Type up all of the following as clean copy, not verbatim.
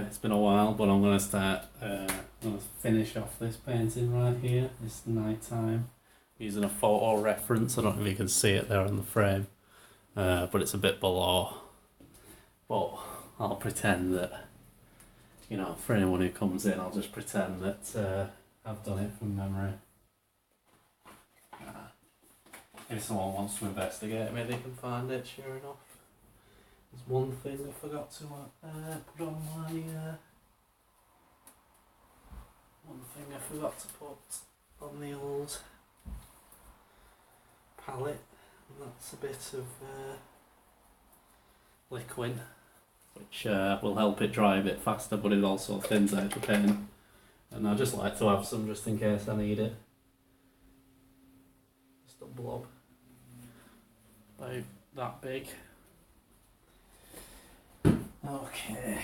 it's been a while, but I'm gonna start. I'm gonna finish off this painting right here. It's night time. Using a photo reference. I don't know if you can see it there in the frame, but it's a bit below. But I'll pretend that, for anyone who comes in, I'll just pretend that I've done it from memory. If someone wants to investigate, maybe they can find it. Sure enough. There's one thing I forgot to put on my. One thing I forgot to put on the old palette, and that's a bit of liquid, which will help it dry a bit faster, but it also thins out the paint. And I just like to have some just in case I need it. Just a blob, about that big. Okay,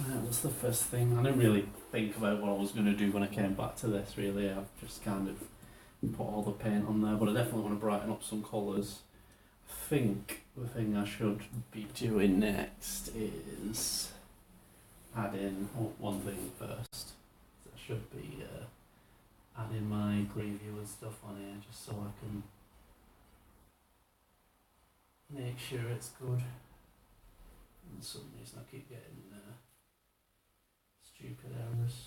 that was the first thing. I didn't really think about what I was going to do when I came back to this, really. I've just kind of put all the paint on there, but I definitely want to brighten up some colours. I think the thing I should be doing next is adding one thing first. I should be adding my preview and stuff on here, just so I can make sure it's good. And for some reason I keep getting stupid errors.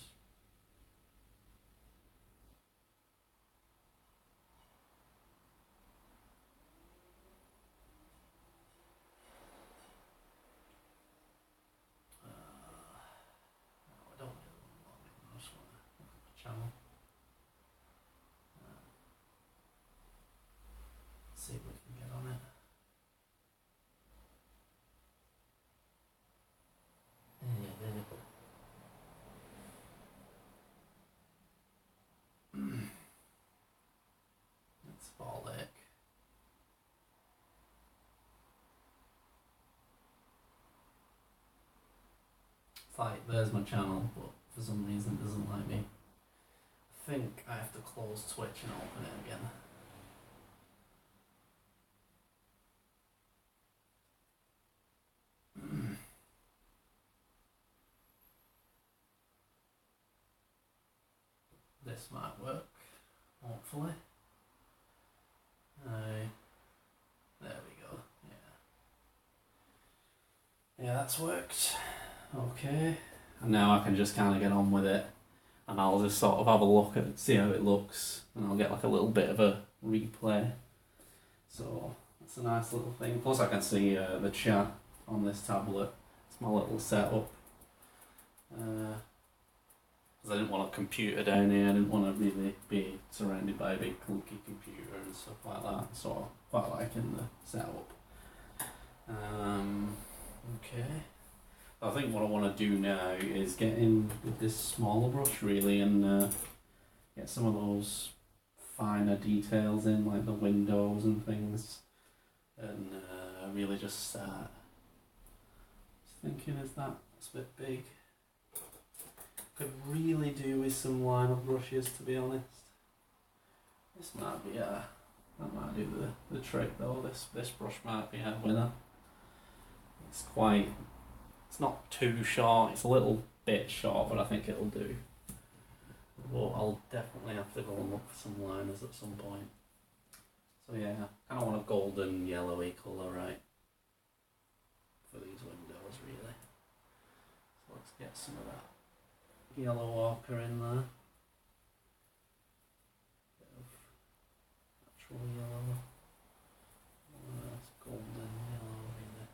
No, I don't really want to. I just want to look at the channel. See if we can get on it. It's Ball Lake. It's like, there's my channel, but for some reason it doesn't like me. I think I have to close Twitch and open it again. This might work, hopefully. There we go, yeah, that's worked. Okay, and now I can just kind of get on with it, and I'll just sort of have a look at it, see how it looks, and I'll get like a little bit of a replay. So that's a nice little thing. Plus I can see the chat on this tablet. It's my little setup. Because I didn't want a computer down here, I didn't want to really be surrounded by a big clunky computer and stuff like that, so I quite like in the setup. Okay. I think what I want to do now is get in with this smaller brush really and get some of those finer details in, like the windows and things, and really just start thinking, is that it's a bit big? Could really do with some liner brushes, to be honest. This might be that might do the trick though. This brush might be a winner. It's not too short, it's a little bit short, but I think it'll do. But I'll definitely have to go and look for some liners at some point. So yeah, I kind of want a golden yellowy colour, right, for these windows really. So let's get some of that yellow ochre in there. Bit of natural yellow. That's golden yellow really.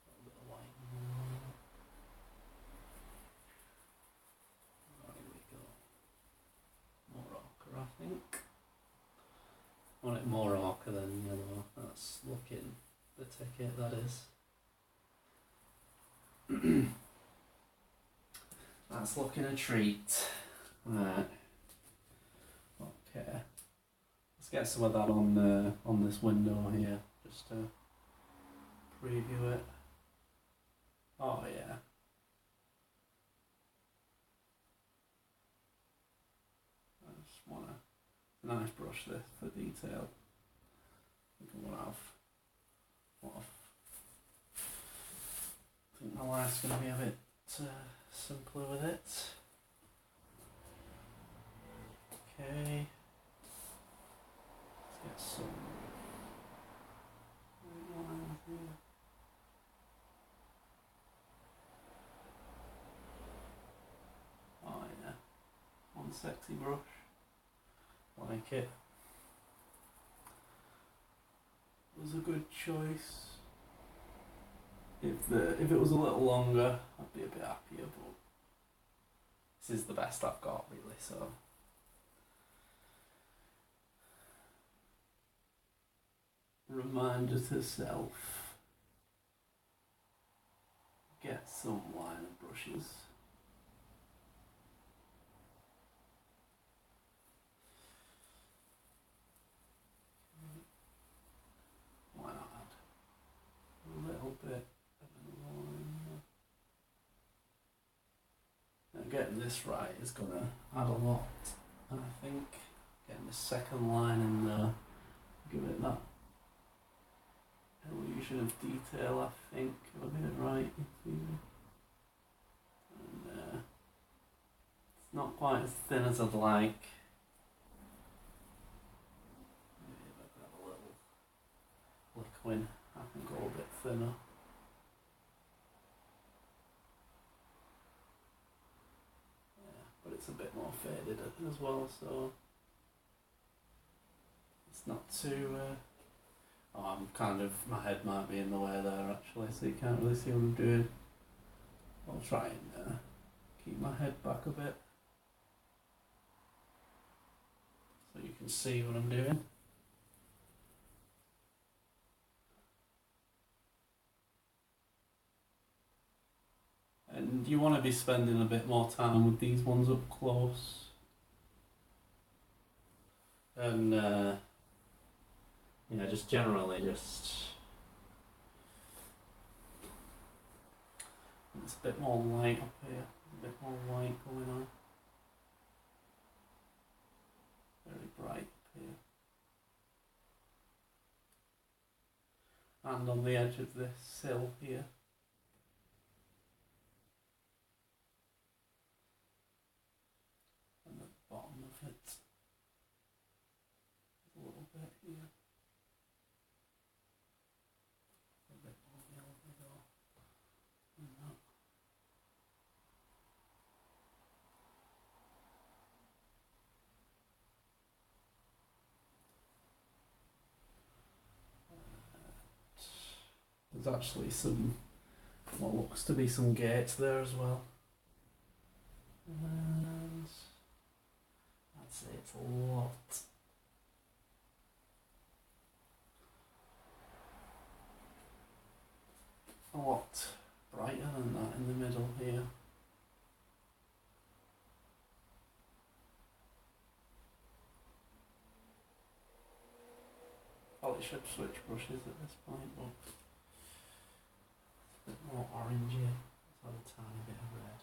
A little bit of white in there. There we go. More ochre, I think. I want it more ochre than yellow. That's looking the ticket, that is. That's looking a treat. Right. Okay. Let's get some of that on this window here, just to preview it. Oh yeah. I just want a nice brush there for detail. I think I want to have think my life's going to be a bit simpler with it. Okay. Let's get some lines here. Oh yeah, one sexy brush. Like it. It was a good choice. If it was a little longer, I'd be a bit happier, but this is the best I've got really, so. Reminder to self. Get some liner brushes. Why not add a little bit of a line? Now getting this right is gonna add a lot. And I think getting the second line in there, give it that illusion of detail, I think. If I get it right. And it's not quite as thin as I'd like. Maybe if I could have a little liquid, I can go a bit thinner. Yeah, but it's a bit more faded as well, so it's not too. I'm kind of, my head might be in the way there actually, so you can't really see what I'm doing. I'll try and keep my head back a bit so you can see what I'm doing. And you want to be spending a bit more time with these ones up close. And yeah, just generally it's a bit more light up here, a bit more light going on. Very bright up here. And on the edge of this sill here. And the bottom of it. A little bit here. A bit more yellow though. And that. There's actually some, what looks to be some gates there as well. And I'd say it's a lot brighter than that in the middle here. Probably should switch brushes at this point, but it's a bit more orangey. Let's have a tiny bit of red.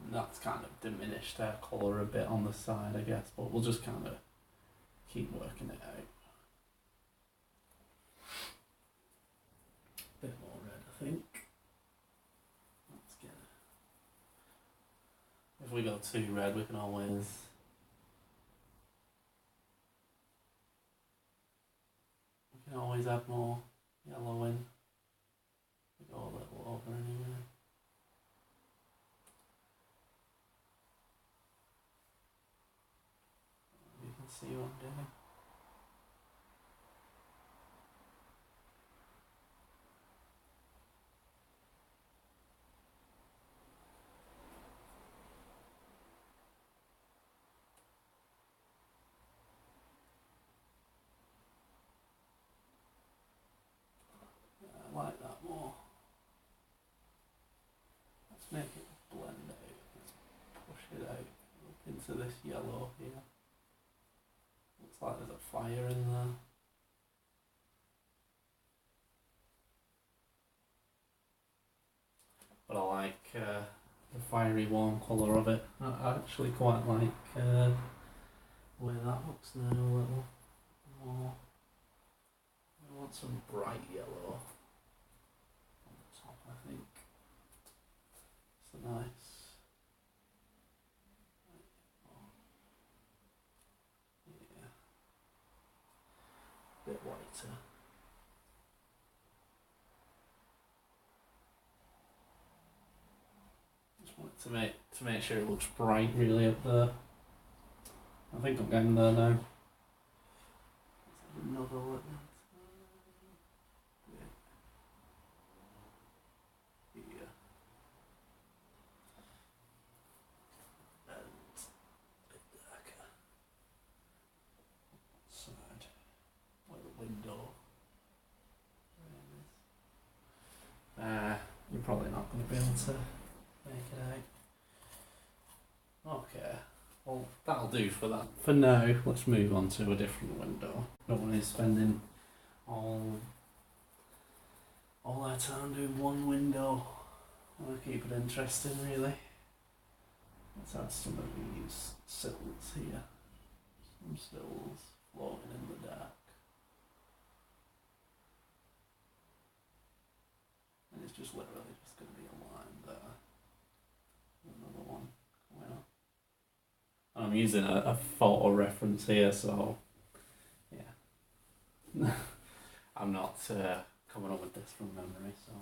And that's kind of diminished our colour a bit on the side, I guess, but we'll just kind of keep working it out. A bit more red, I think. Let's get it. If we go too red, we can always add more yellow in. We go a little over anyway. You can see what I'm doing. I like that more. Let's make it blend out. Let's push it out up into this yellow here. Looks like there's a fire in there. but I like the fiery warm colour of it. I actually quite like the way that looks now a little more. I want some bright yellow on the top, I think. It's a nice. Yeah. Bit whiter. Just want it to make sure it looks bright really up there. I think I'm getting there now. Another one. Yeah. And a bit darker. Side. Where the window. You're probably not going to be able to make it out. Okay. Well, that'll do for that. For now, let's move on to a different window. No one is spending all our time doing one window. I want to keep it interesting, really. Let's add some of these sills here. Some sills floating in the dark. And it's just literally just going to be a line there. Another one coming up. I'm using a photo reference here, so yeah. I'm not coming up with this from memory, so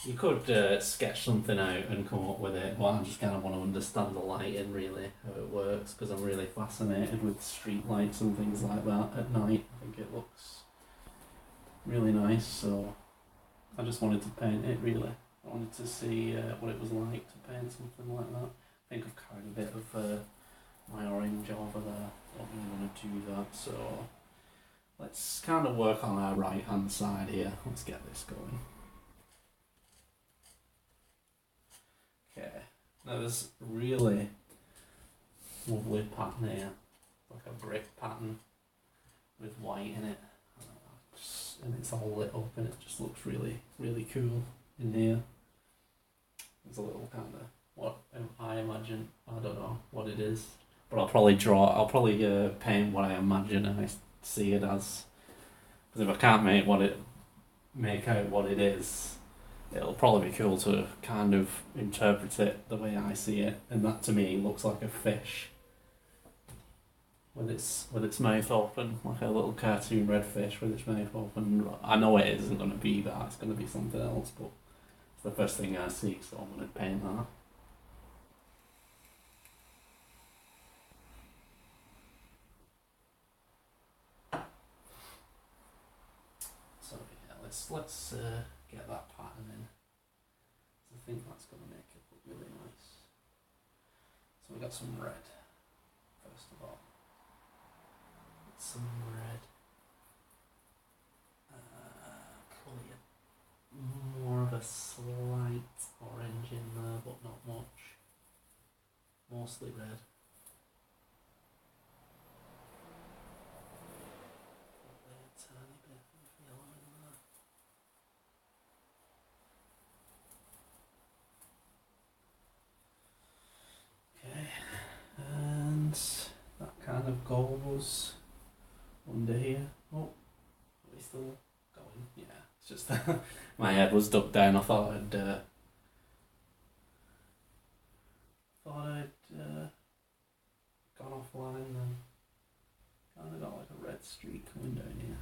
you could sketch something out and come up with it, but I just kind of want to understand the lighting, really, how it works, because I'm really fascinated with street lights and things like that at night. I think it looks really nice, so I just wanted to paint it, really. I wanted to see what it was like to paint something like that. I think I've carried a bit of my orange over there. Don't really want to do that, so let's kind of work on our right hand side here. Let's get this going. Okay, now there's really lovely pattern here, like a brick pattern with white in it, and it's all lit up and it just looks really, really cool in here. There's a little kind of, what I imagine, I don't know what it is, but I'll probably paint what I imagine I see it as, because if I can't make out what it is, it'll probably be cool to kind of interpret it the way I see it, and that to me looks like a fish with its mouth open, like a little cartoon red fish with its mouth open. I know it isn't going to be that, it's going to be something else, but it's the first thing I see, so I'm going to paint that. So yeah, let's get that pattern in. I think that's going to make it look really nice. So we got some red, first of all. Some red. Probably more of a slight orange in there, but not much. Mostly red. Probably a tiny bit of yellow in there. Okay, and that kind of goes under here. Oh, are we still going? Yeah, it's just my head was ducked down. I thought I'd gone offline then. Kind of got like a red streak coming down here.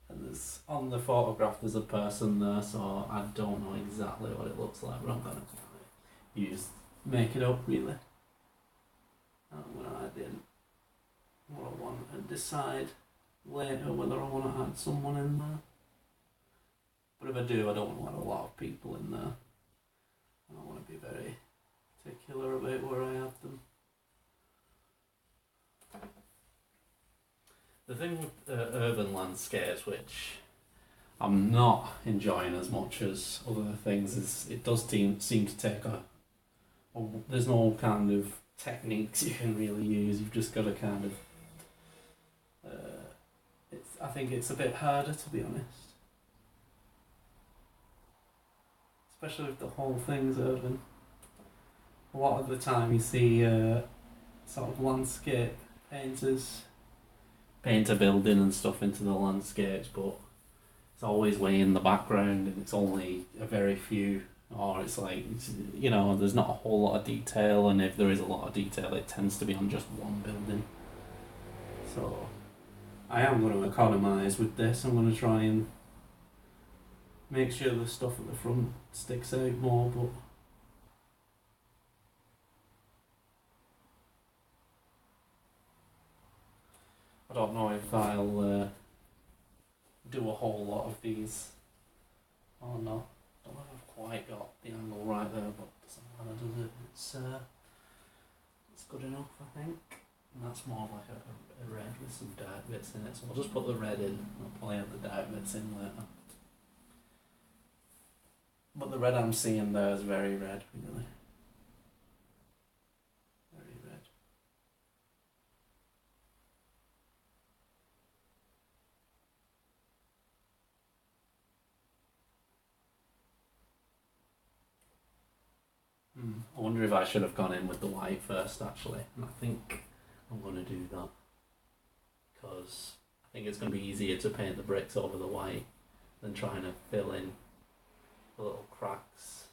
And there's, on the photograph there's a person there, so I don't know exactly what it looks like, but I'm gonna make it up really. I'm gonna add in what I want and decide later whether I want to add someone in there. But if I do, I don't want to add a lot of people in there. I want to be very particular about where I add them. The thing with urban landscapes, which I'm not enjoying as much as other things, is it does seem to take there's no kind of techniques you can really use. You've just got to kind of I think it's a bit harder, to be honest. especially if the whole thing's urban. A lot of the time you see sort of landscape painters paint a building and stuff into the landscapes, but it's always way in the background and it's only a very few, or it's like, there's not a whole lot of detail, and if there is a lot of detail, it tends to be on just one building. So I am going to economise with this. I'm going to try and make sure the stuff at the front sticks out more, but I don't know if I'll do a whole lot of these or not. I don't know if I've quite got the angle right there, but it doesn't matter, does it? It's good enough, I think. And that's more like a red with some dark bits in it, so I'll just put the red in. I'll probably add the dark bits in later. But the red I'm seeing there is very red, really. Very red. I wonder if I should have gone in with the white first, actually. And I think I'm going to do that. Because I think it's going to be easier to paint the bricks over the white than trying to fill in the little cracks.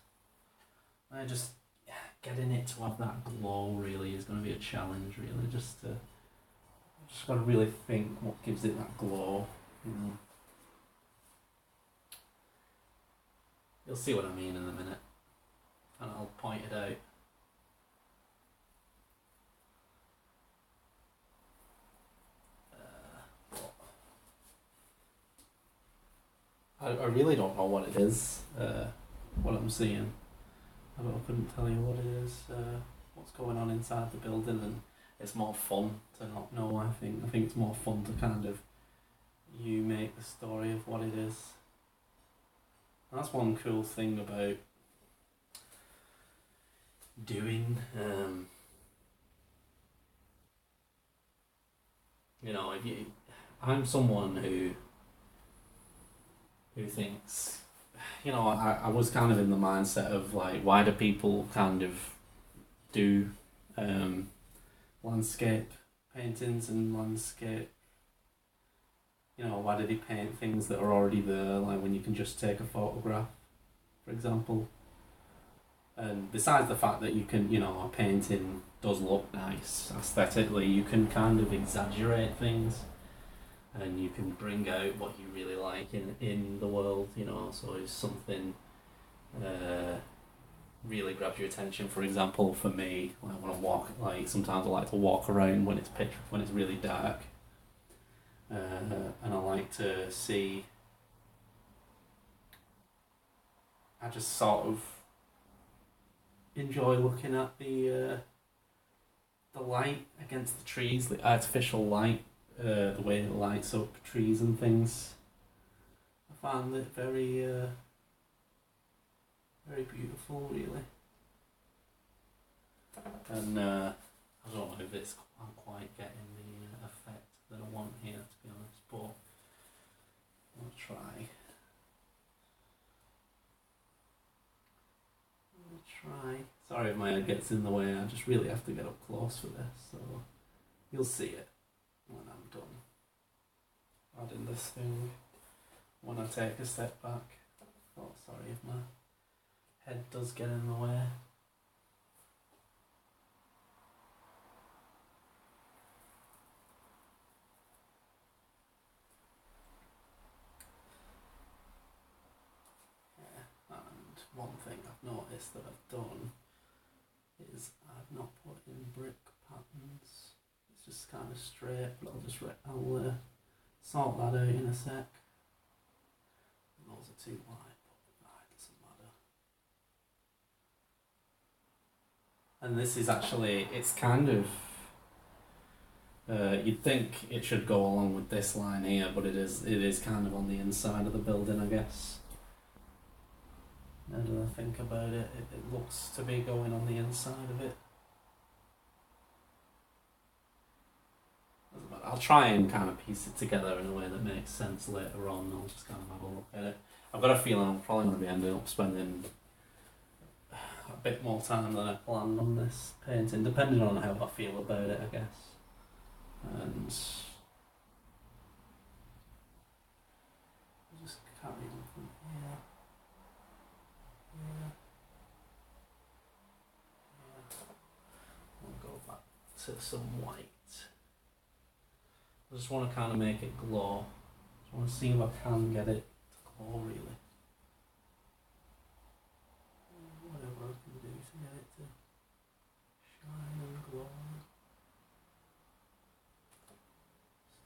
Getting it to have that glow really is going to be a challenge, really. Just got to really think what gives it that glow. You'll see what I mean in a minute, and I'll point it out. I really don't know what it is, what I'm seeing. I couldn't tell you what it is, what's going on inside the building, and it's more fun to not know, I think. I think it's more fun to kind of, you make the story of what it is. And that's one cool thing about doing, I'm someone who thinks, I was kind of in the mindset of like, why do people kind of do landscape paintings and landscape, why do they paint things that are already there, like when you can just take a photograph, for example. And besides the fact that you can, a painting does look nice aesthetically, you can kind of exaggerate things. And you can bring out what you really like in the world, so if something really grabs your attention, for example, for me, like when I walk, like sometimes I like to walk around when it's really dark, and I like to see, I just sort of enjoy looking at the light against the trees, the artificial light. The way it lights up trees and things. I find it very, very beautiful, really. And I don't know if I'm quite getting the effect that I want here, to be honest, but I'll try. Sorry if my head gets in the way, I just really have to get up close for this, so you'll see it when I'm done adding this thing, when I take a step back. Oh, sorry if my head does get in the way. Yeah, and one thing I've noticed that I've done is I've not put in brick patterns. Just kind of straight, but I'll sort that out in a sec. Those are too wide, but it doesn't matter. And this is actually, it's kind of, you'd think it should go along with this line here, but it is kind of on the inside of the building, I guess. Now that I think about it, it looks to be going on the inside of it. I'll try and kind of piece it together in a way that makes sense later on. I'll just kind of have a look at it. I've got a feeling I'm probably going to be ending up spending bit more time than I planned on this painting, depending on how I feel about it, I guess. And I'll just carry on from here. Yeah. I'll go back to some white. I just want to kind of make it glow. I just want to see if I can get it to glow really. Whatever I can do to get it to shine and glow.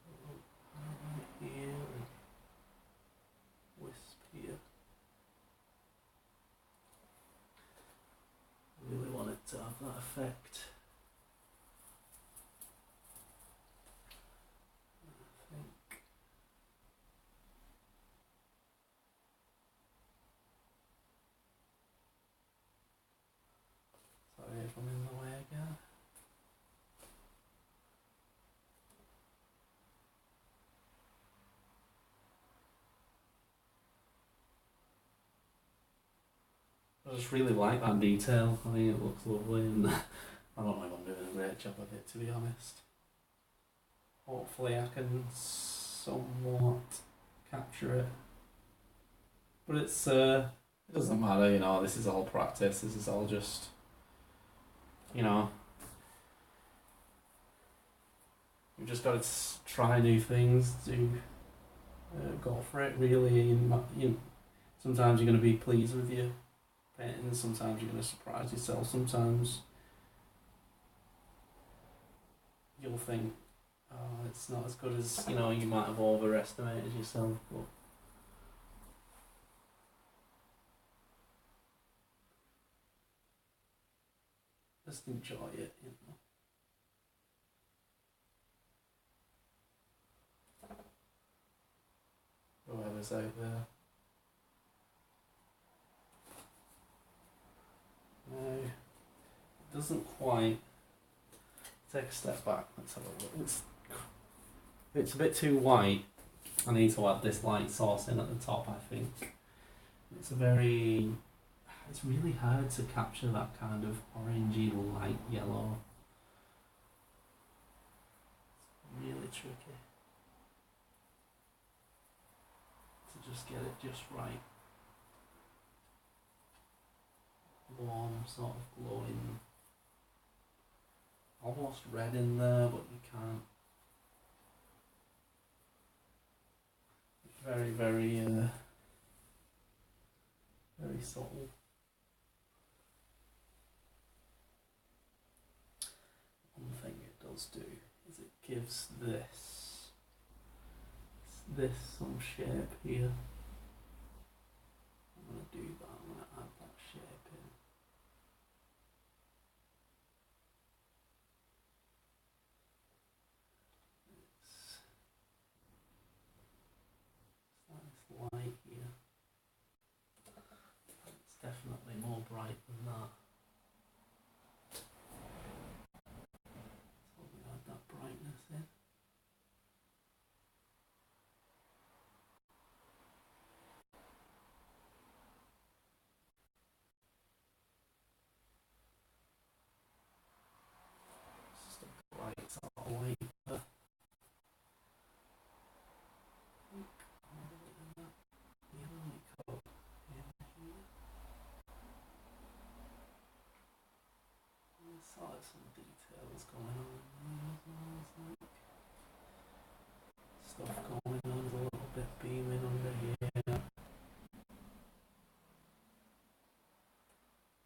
So right here and wisp here. I really want it to have that effect. Sorry if I'm in the way again. I just really like that detail. I think it looks lovely, and I don't know if I'm doing a great job of it, to be honest. Hopefully I can somewhat capture it. But it doesn't matter, you know, this is all practice, this is all just, you know, you've just got to try new things, to go for it really. Sometimes you're going to be pleased with your painting, sometimes you're going to surprise yourself, sometimes you'll think, oh, it's not as good as, you know, you might have overestimated yourself, but just enjoy it, you know. Whoever's out there. No, it doesn't quite. Take a step back, let's have a look. It's a bit too white. I need to add this light source in at the top, I think. It's really hard to capture that kind of orangey light yellow. It's really tricky to just get it just right. Warm, sort of glowing, almost red in there, but you can't. It's very, very, very subtle. One thing it does do is it gives this some shape here. I'm going to do that, I'm going to add that shape in. It's light here. It's definitely more bright than that. So we add that brightness in. Stick the lights all the way there. Some details going on. Stuff going on, a little bit beaming under here.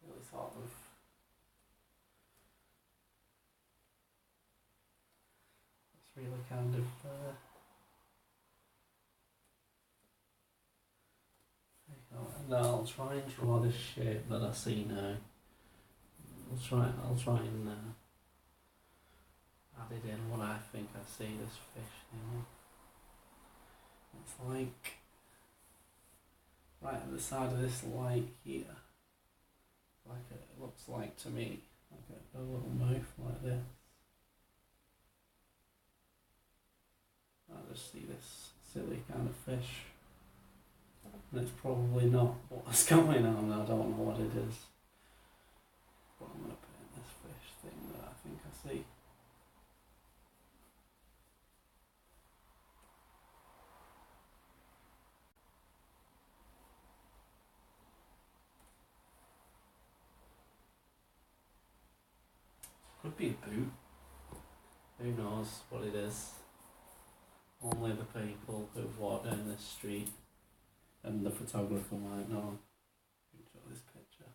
Really sort of it's really kind of now I'll try and draw this shape that I see now. I'll try and add it in what I think I see this fish, you know. It's like right at the side of this light here. It looks like to me like a little mouth like this. I just see this silly kind of fish. And it's probably not what's going on, I don't know what it is. But I'm going to paint this fish thing that I think I see. Could be a boot. Who knows what it is? Only the people who've walked down this street and the photographer might know. Enjoy this picture.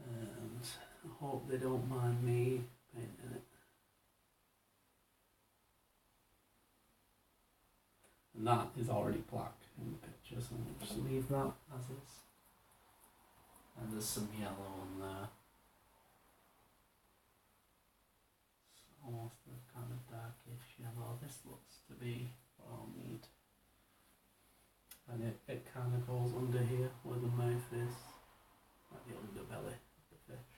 And I hope they don't mind me painting it. And that is already black in the picture, so I'll just leave that as is. And there's some yellow on there. It's almost a kind of darkish yellow. This looks to be what I'll need. And it kind of goes under here where the mouth is, like the underbelly of the fish.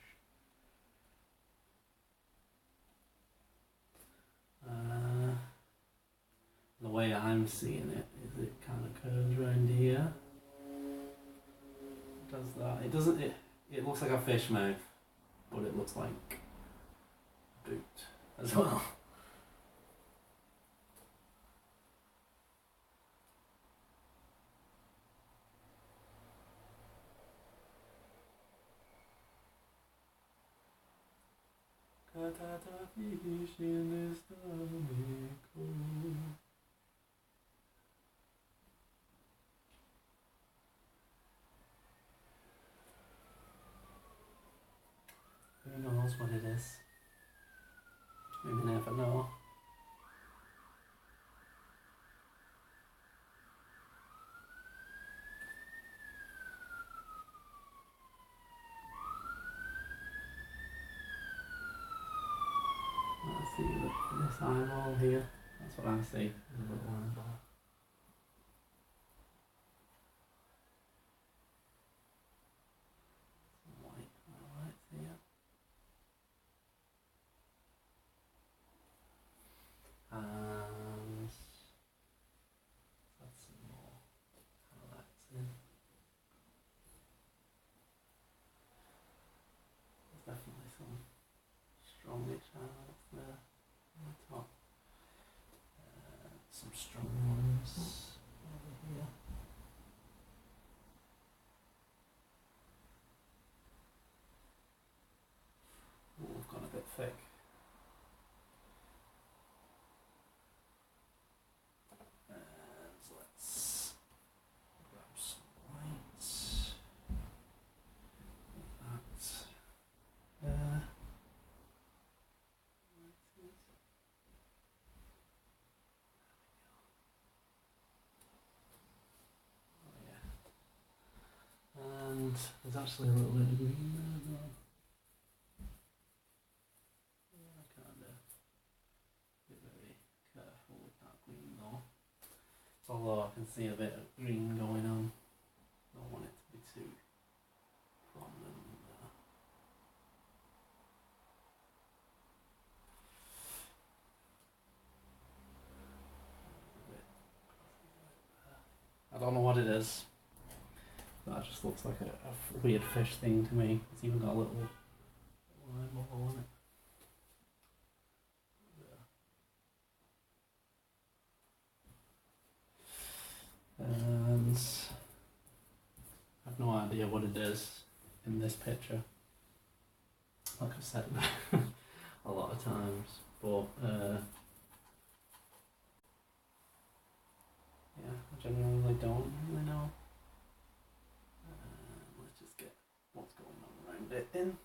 The way I'm seeing it is it kind of curves around here. Does that. It doesn't, it looks like a fish mouth, but it looks like a boot as well. Who knows what it is? We may never know. Let's see this eyeball here. That's what I see. A little eyeball. Some white highlights here. And that's some more highlights in. There's definitely some strongish highlights there on the top. Some strong ones over here. Oh, we've gone a bit thick. Let's grab some whites. Like that. There. Oh yeah. And there's actually a little bit of green there as well. Yeah, kind of be very careful with that green though. Although I can see a bit of green going on. Don't want it to be too prominent there. I don't know what it is. That just looks like a weird fish thing to me. It's even got a little eyeball on it. And I've no idea what it is in this picture. Like I've said a lot of times, but yeah, I genuinely don't really know. Let's just get what's going on around it in.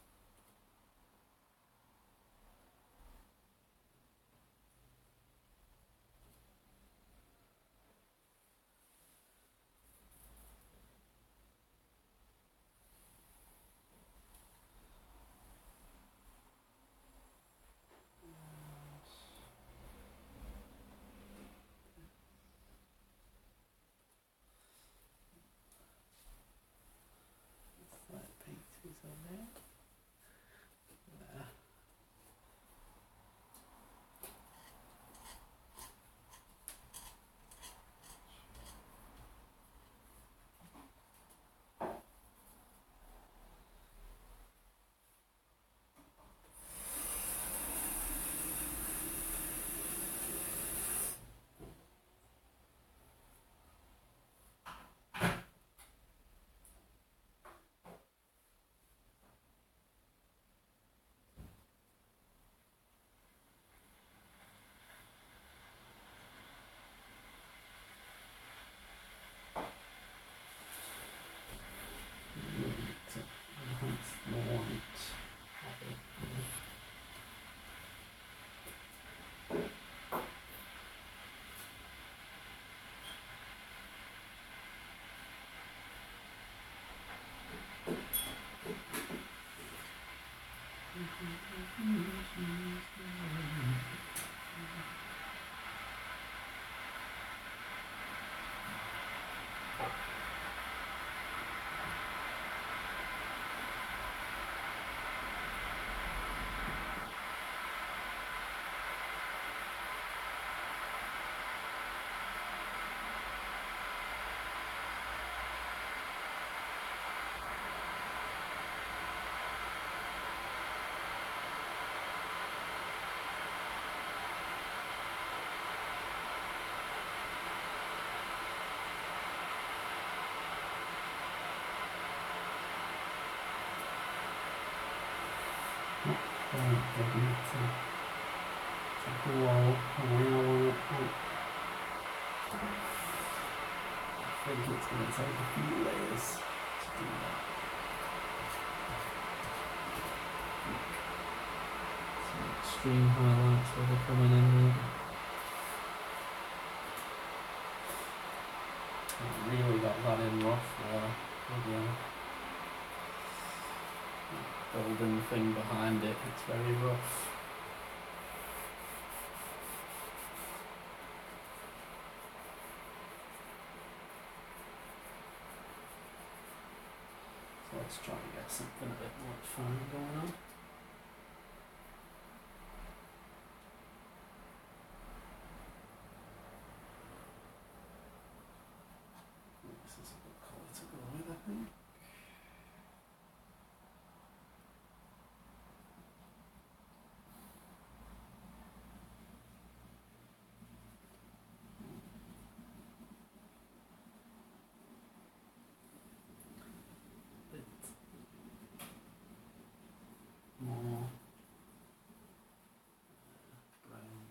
me to go all the way I want it. I think it's going to take a few layers to do that. Some extreme highlights will be coming in there. Really got that in rough there. With the golden thing behind it, it's very rough. So let's try and get something a bit more fun going on. This is a good colour to go with, I think. More brown.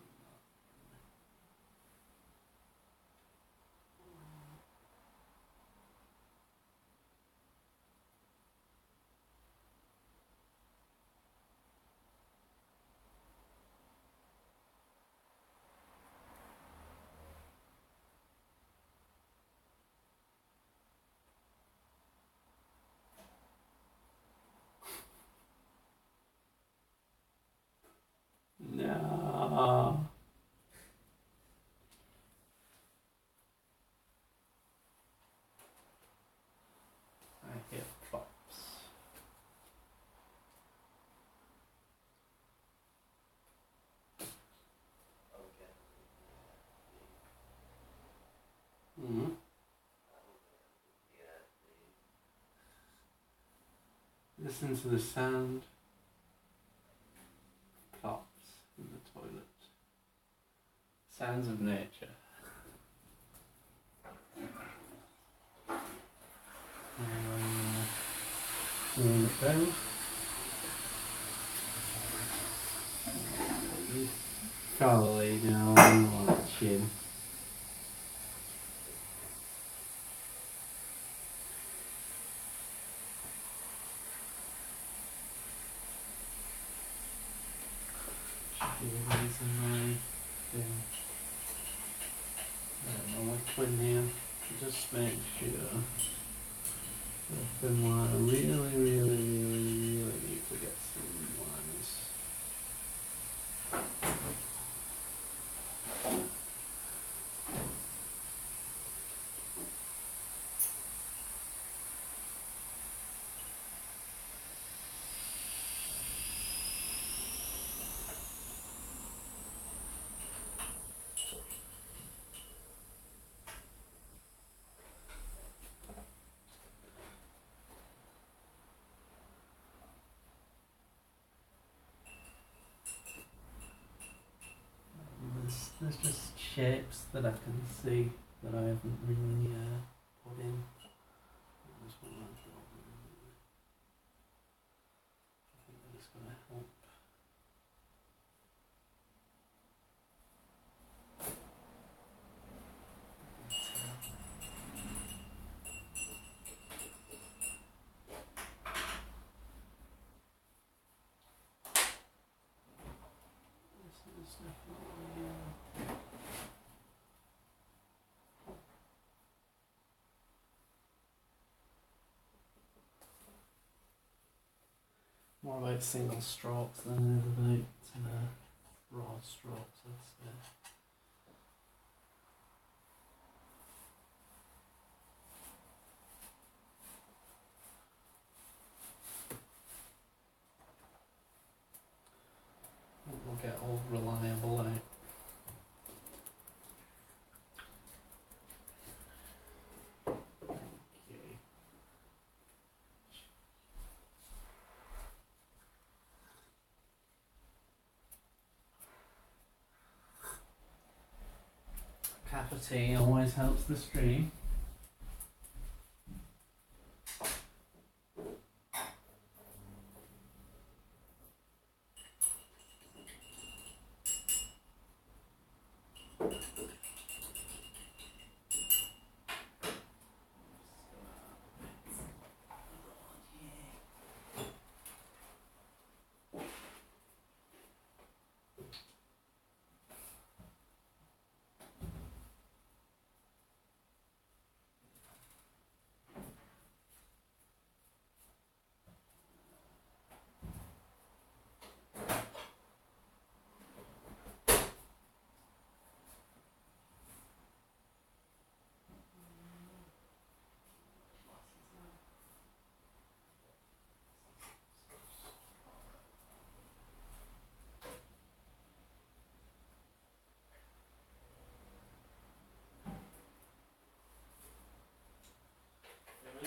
No. I hear plops. Mm-hmm. Listen to the sound. Plops in the toilet. Sounds of nature. Turn it down. Can't lay down on the chin. Should be raising my thing. I don't know which one here. Just make sure. Open line. Really need to get some lines. There's just shapes that I can see that I haven't really put in. There's one I've got. I think that is going to help. This is definitely more about single strokes than it is about broad strokes, I'd say. We'll get all reliable out. Okay. Cup of tea always helps the stream.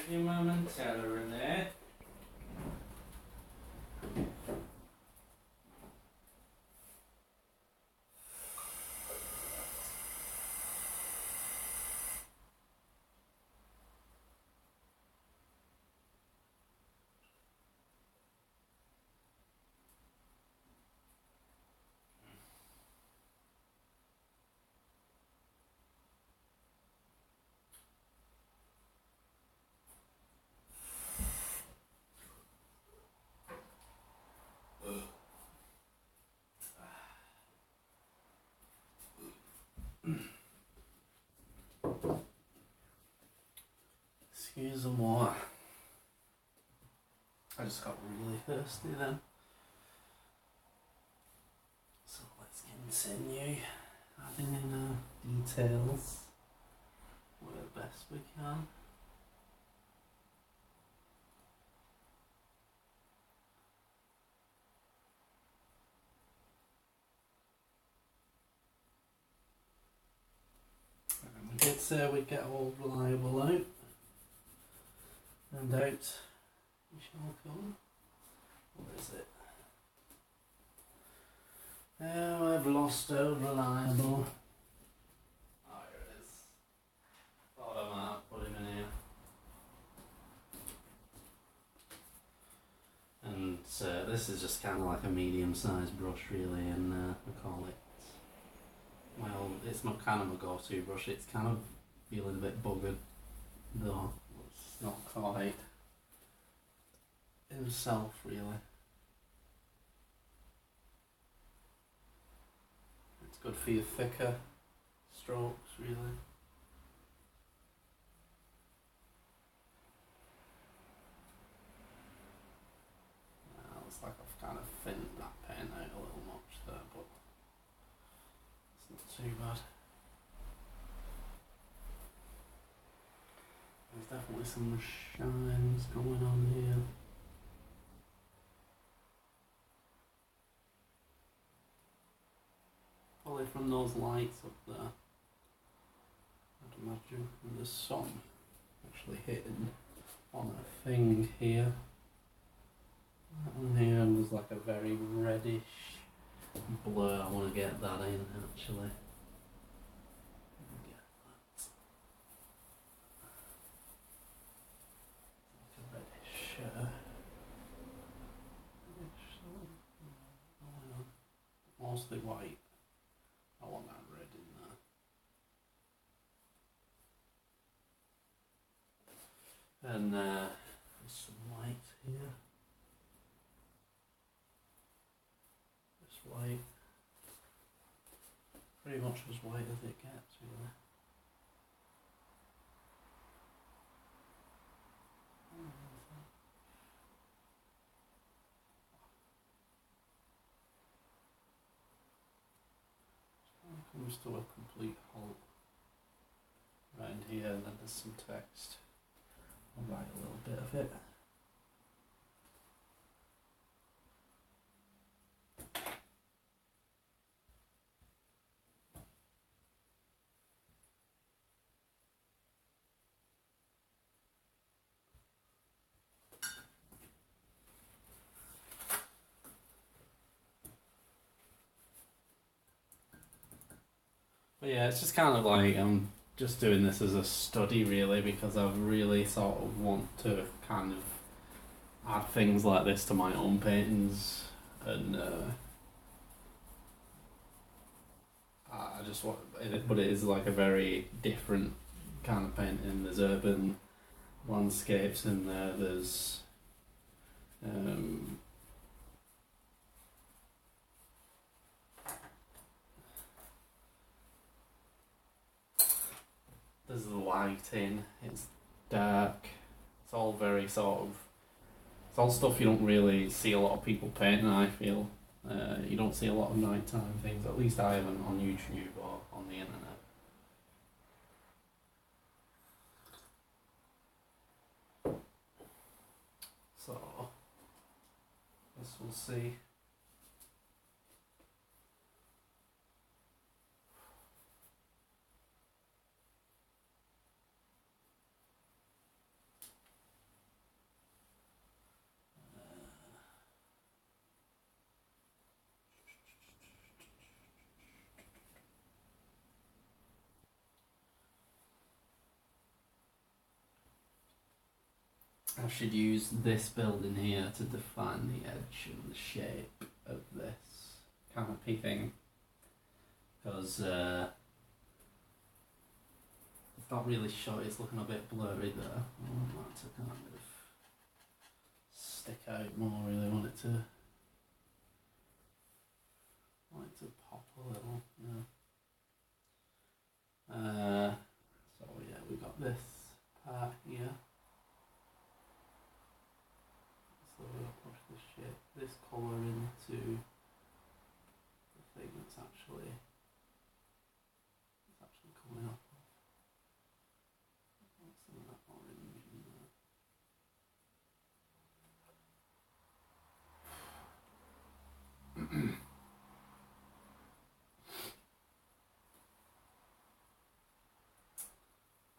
Get your Momentella in there. Excuse the water. I just got really thirsty then. So let's continue adding in our details where best we can. And we did say we'd get Old Reliable out. And out we shall come. Where is it? Oh, I've lost Old Reliable. Oh, here it is. Thought I might have put him in here. And this is just kind of like a medium-sized brush really, and we call it, well, it's my kind of my go-to brush. It's kind of feeling a bit buggered though. It's not quite himself really. It's good for your thicker strokes really. Looks like I've kind of thinned that paint out a little much there, but it's not too bad. There's definitely some shines going on here. Probably from those lights up there, I'd imagine, and the sun actually hitting on a thing here. And here there's like a very reddish blur. I want to get that in actually. Mostly white. I want that red in there. And there's some white here. This white. Pretty much as white as it gets, really. Comes to a complete halt around here, and then there's some text. I'll write a little bit of it. But yeah, it's just kind of like I'm just doing this as a study really, because I really sort of want to kind of add things like this to my own paintings, and I just want it, but it is like a very different kind of painting. There's urban landscapes in there, there's there's the lighting, it's dark, it's all very sort of, it's all stuff you don't really see a lot of people painting, I feel. You don't see a lot of nighttime things, at least I haven't on YouTube or on the internet. So, guess we'll see. I should use this building here to define the edge and the shape of this canopy thing, because it's not really sure, it's looking a bit blurry there. I want that to kind of stick out more, really want it to pop a little, yeah. So yeah, we got this part here. So we'll push this shape, this colour into the thing that's actually coming up. Some of that orange in there.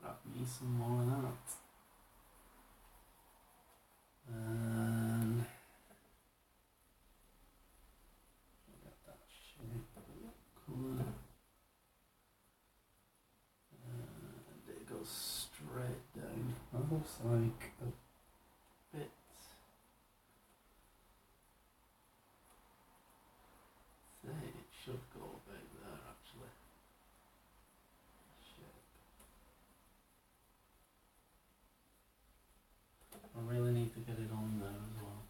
Grab me some more of that. And get that shape, colour. And it goes straight down. That looks like a bit. Say it should go about there actually. Shape. I really need to get it on there as well.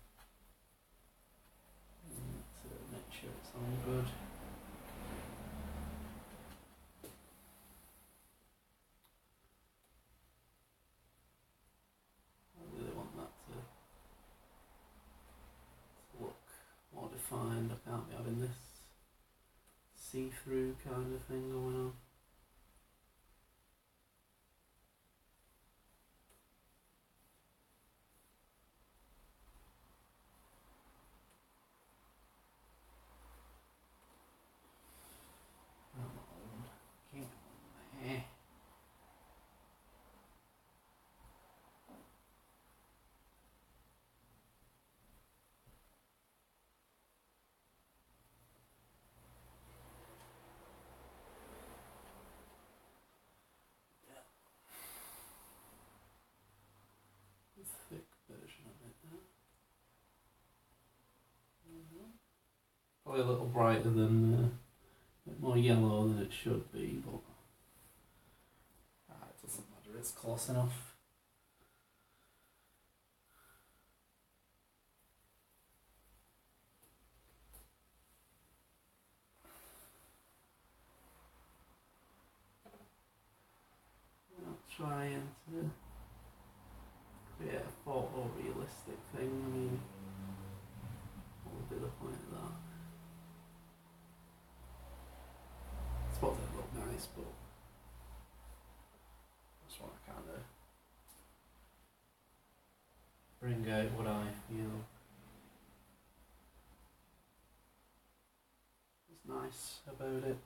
To make sure it's all good. I really want that to look more defined. I can't be having this see-through kind of thing going on. Thick version of it now. Probably a little brighter than, a bit more yellow than it should be, but it doesn't matter, it's close enough. I'm not trying to create a photorealistic thing. I mean, what would be the point of that? I suppose it'd look nice, but I just want to kind of bring out what I feel is nice about it.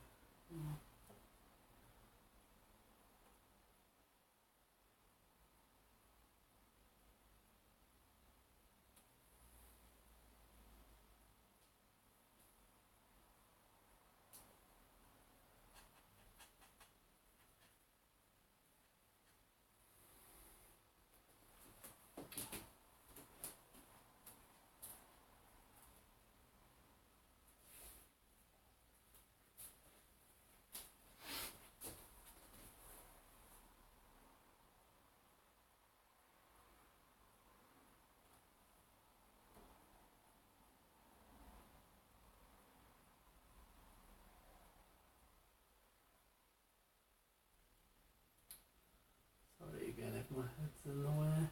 Sorry again if my head's in the way.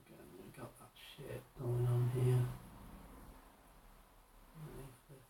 Again, we got that shape going on here. Underneath this.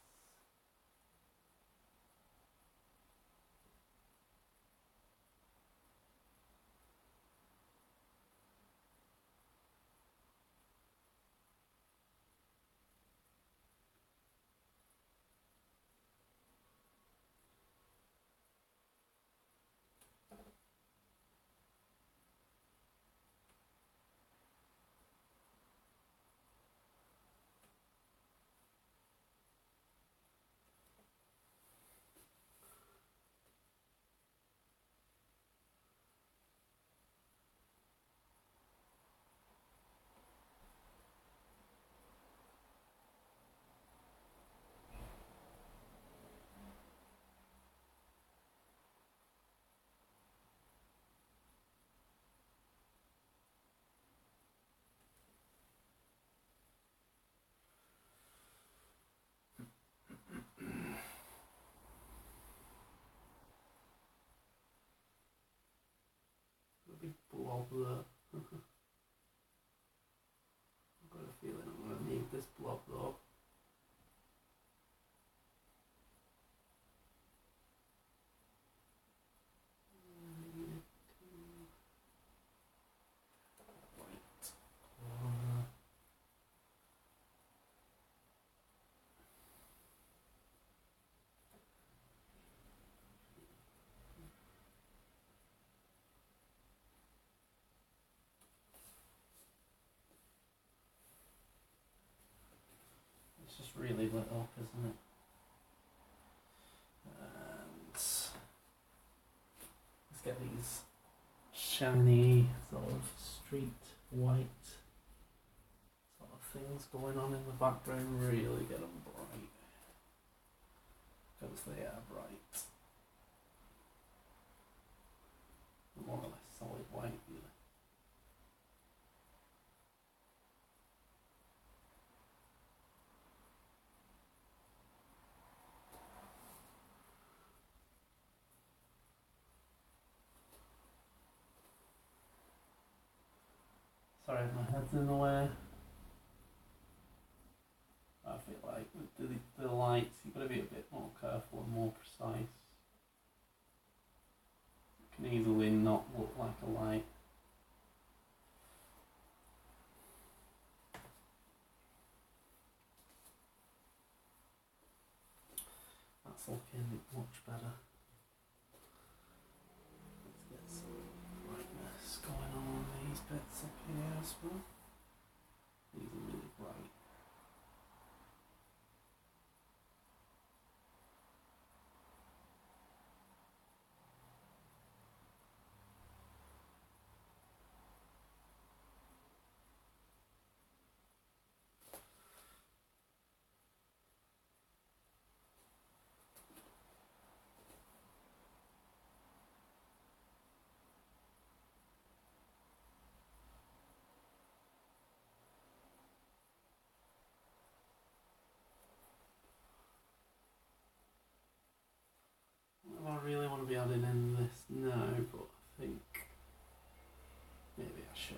big blob there. I've got a feeling I'm going to need this blob though. It's just really lit up, isn't it? And let's get these shiny sort of street white sort of things going on in the background. Really get them bright, because they are bright. More or less solid white, really. Sorry, my head's in the way. I feel like with the lights, you've got to be a bit more careful and more precise. It can easily not look like a light. That's looking much better. Let's get some brightness going on these bits up here as well. These are really bright. I really want to be adding in this now, but I think maybe I should.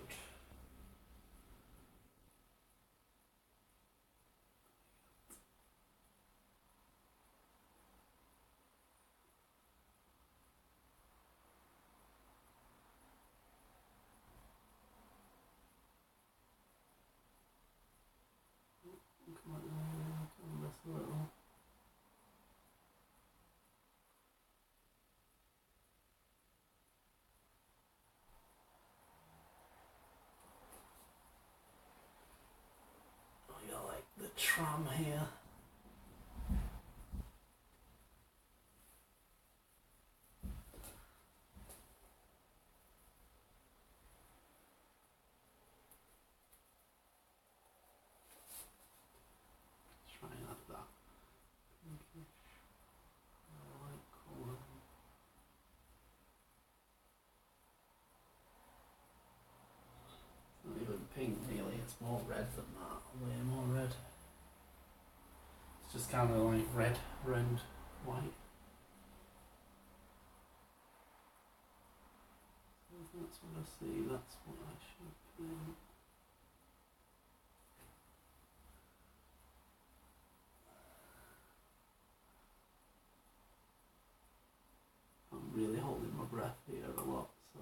Come on this a little. Oh, you got like the tram here. Try and add that. Pinkish, light colour. It's not even pink really, it's more red than that, way more red. It's just kind of like red and white. So if that's what I see, that's what I should think. I'm really holding my breath here a lot, so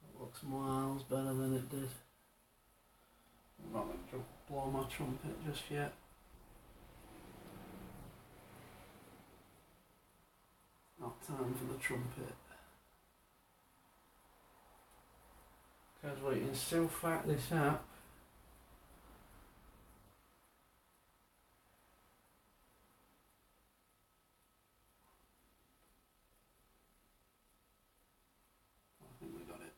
it looks miles better than it did. I'm not going to blow my trumpet just yet. Not time for the trumpet. Guys, we can still fact this up. I think we got it.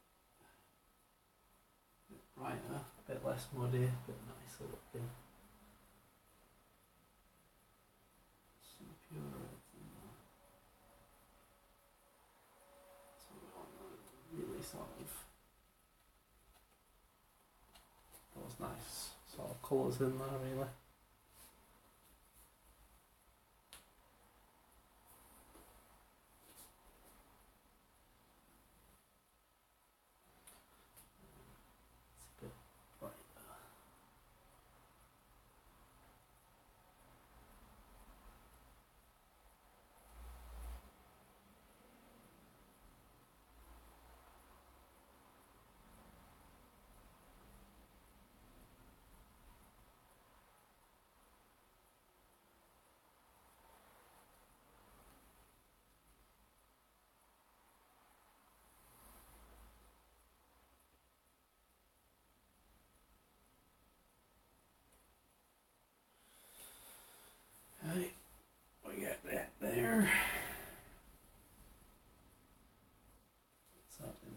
bit less muddy, a bit nicer looking. Some pure reds in there. So we want really sort of those nice sort of colours in there really. It's a bit brighter. Right, we get that there. Let's add in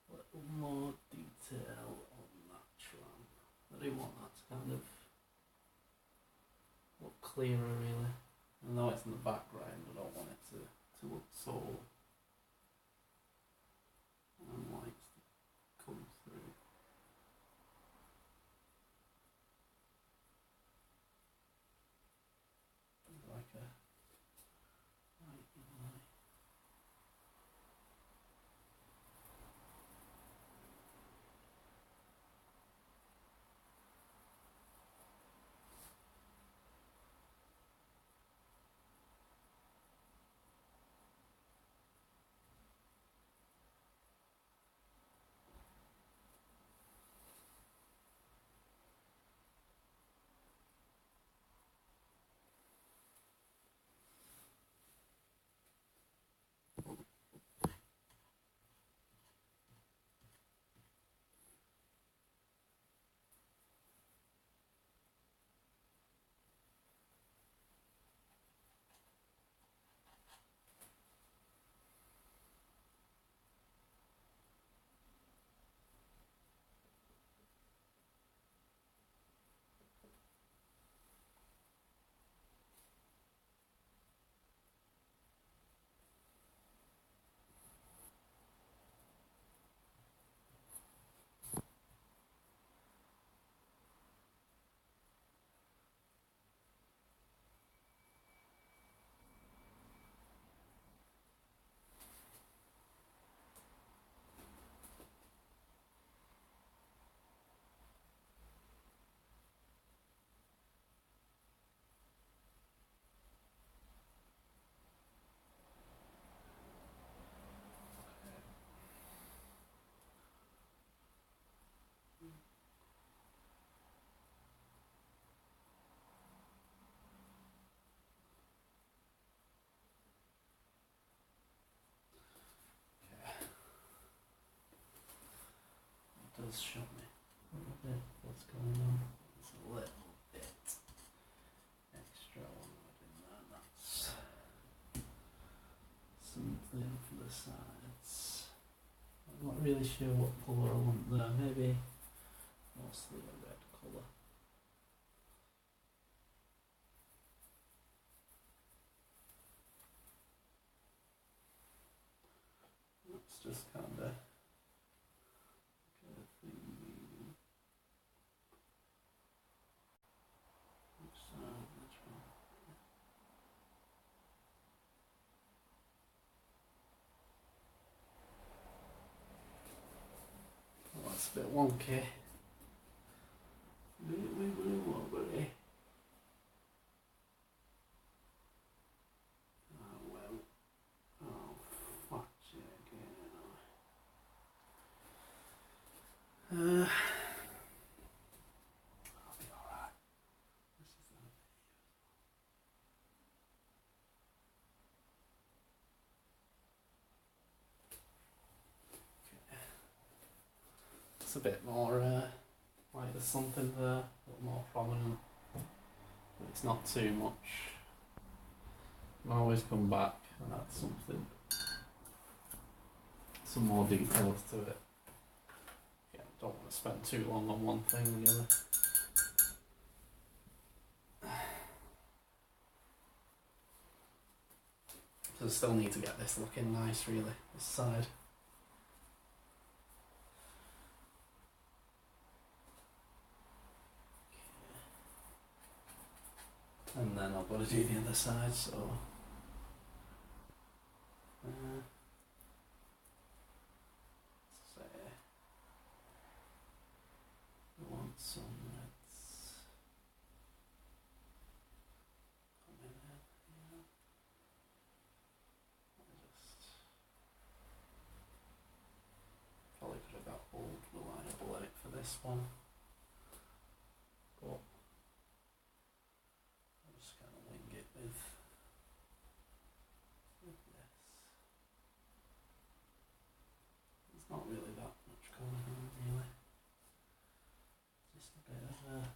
a little more detail on that tram. I do want that to kind of look clearer really. I know it's in the background, I don't want it to look so lights to come through. Like a light in light. It does show me a little bit what's going on. It's a little bit extra one in there. That's something for the sides. I'm not really sure what colour I want there. Maybe mostly a red colour. That's just kind of that's a bit wonky. Oh well. Oh fuck you again. I'll be alright. This is the It's a bit more like there's something there, a little more prominent, but it's not too much. I always come back and add something, some more details to it. Again, don't want to spend too long on one thing really. So I still need to get this looking nice really, this side. And then I've got to do the other side, so say we want some reds coming in here. Just probably could have got old reliable light for this one, but I'm just gonna wing it with this. There's not really that much going on really. Just a bit of a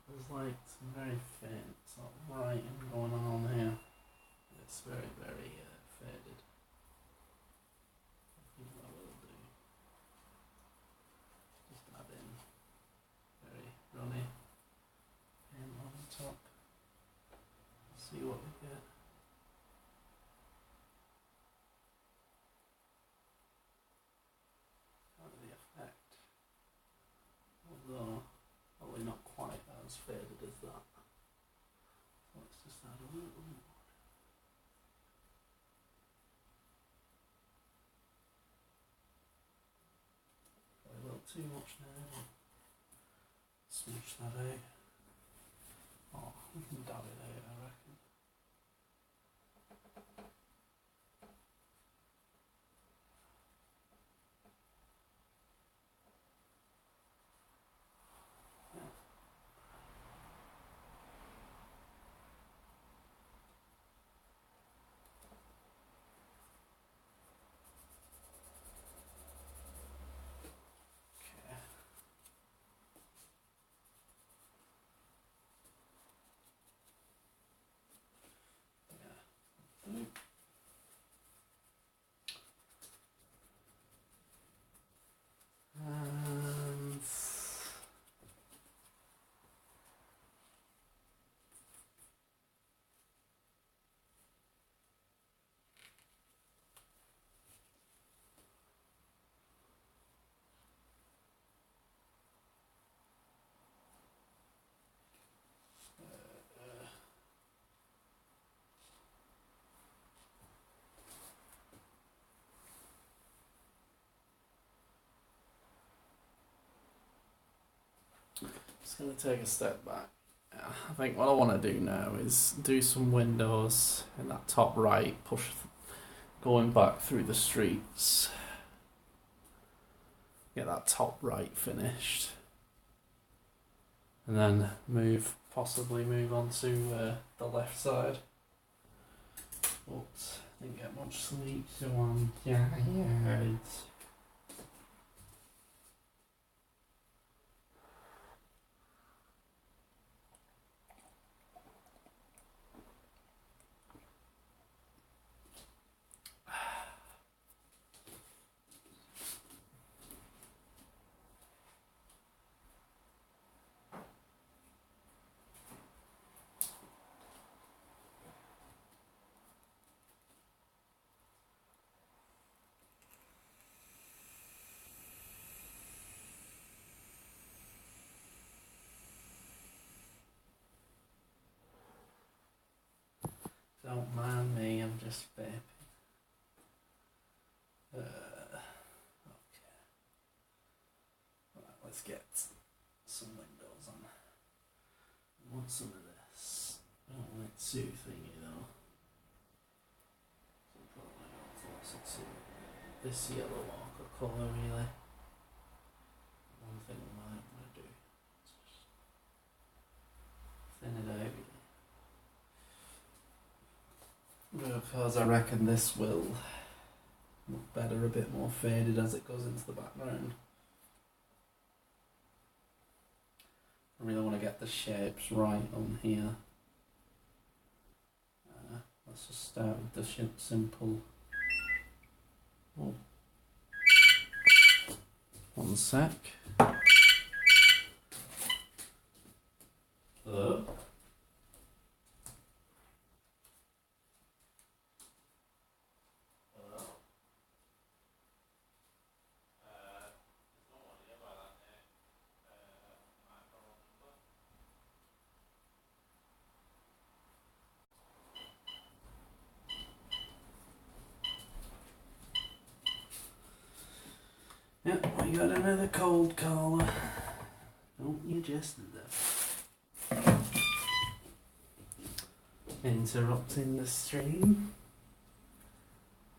there's like some very faint sort of writing going on here. It's very, very faded. I think what I will do, just add in very runny paint on top. See what we get. Kind of the effect. Although probably not quite as faded as that. So let's just add a little more. Probably a little too much now. Smash that out. Oh, we can dab it out, I reckon. And just going to take a step back. I think what I want to do now is do some windows in that top right, going back through the streets. get that top right finished, and then possibly move on to the left side. But didn't get much sleep, so I'm tired. Don't mind me, I'm just vaping. Okay. Right, let's get some windows on. I want some of this. I don't want it too thingy though. So probably not lots of this yellow ochre colour really. One thing I might want to do is just thin it out. Because I reckon this will look better, a bit more faded as it goes into the background. I really want to get the shapes right on here. Let's just start with the simple. Oh. One sec. Hello? Yep, we got another cold caller. Don't you just interrupting the stream?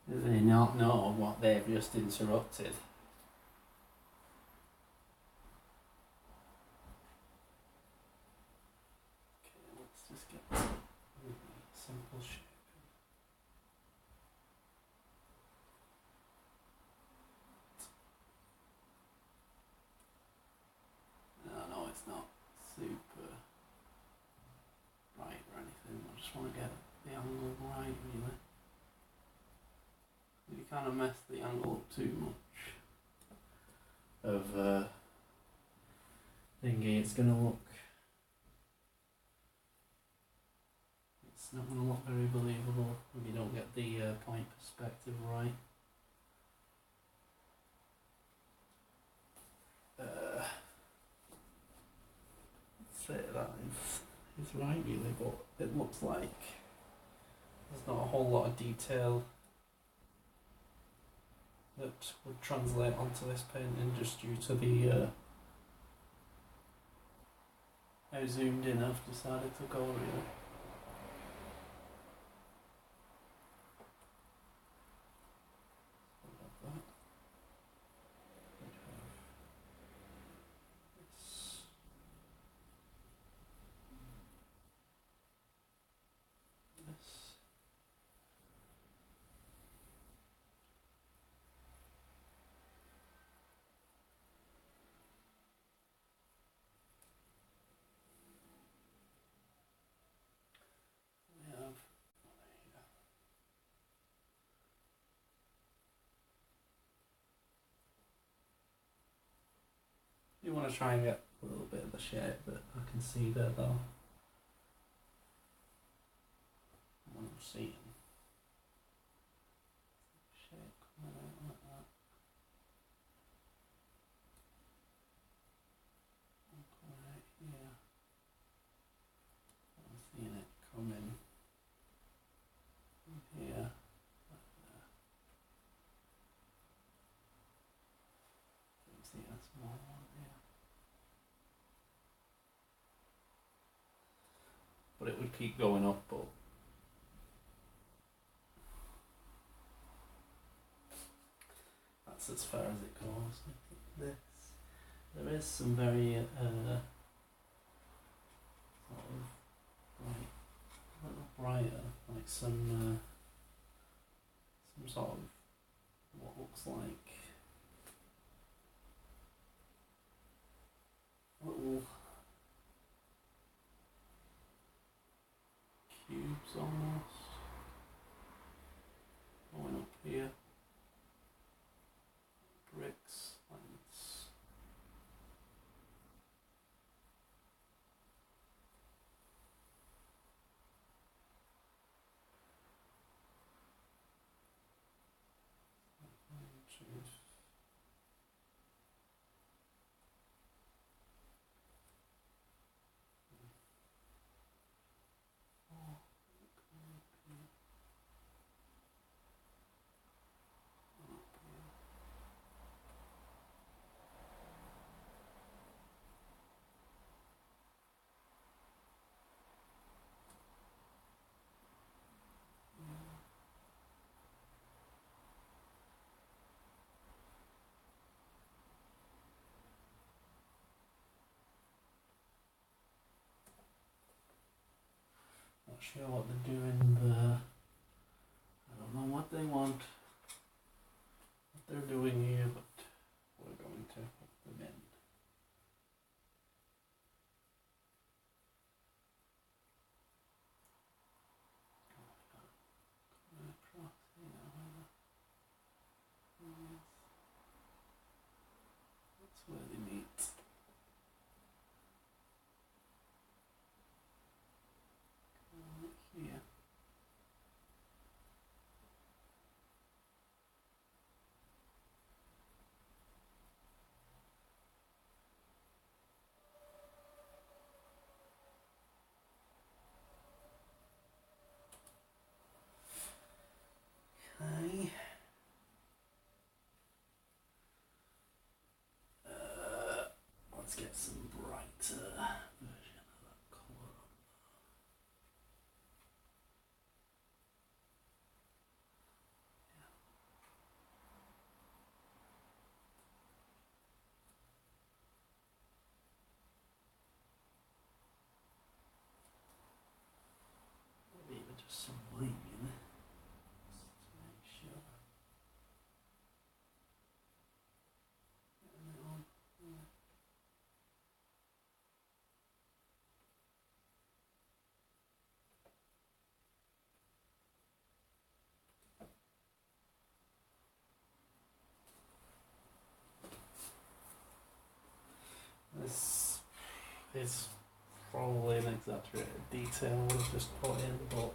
Do they not know what they've just interrupted? Okay, let's just get simple shape. No, it's not super bright or anything. I just want to get the angle right, really. You kind of mess the angle up too much of thingy, it's gonna look. It's not gonna look very believable if you don't get the point perspective right. Say that is right really, but it looks like there's not a whole lot of detail that would translate onto this painting just due to the how zoomed in I've decided to go really. You want to try and get a little bit of the shape that I can see there though. What I'm seeing. Shape coming out like that. Right here. I'm seeing it coming from here. See a small one here. But it would keep going up, but that's as far as it goes. this. There is some very sort of bright, a little brighter, like some sort of what looks like little cubes almost going up here. Bricks, lights. Not sure what they're doing there. I don't know what they want, what they're doing here, but we're going to put them in. Across here, that's where they meet. Here. Okay. Let's get some brighter version of that colour on. Maybe even just some light in it, just to make sure. Getting it on. Yeah. This is probably an exaggerated detail I would have just put in, but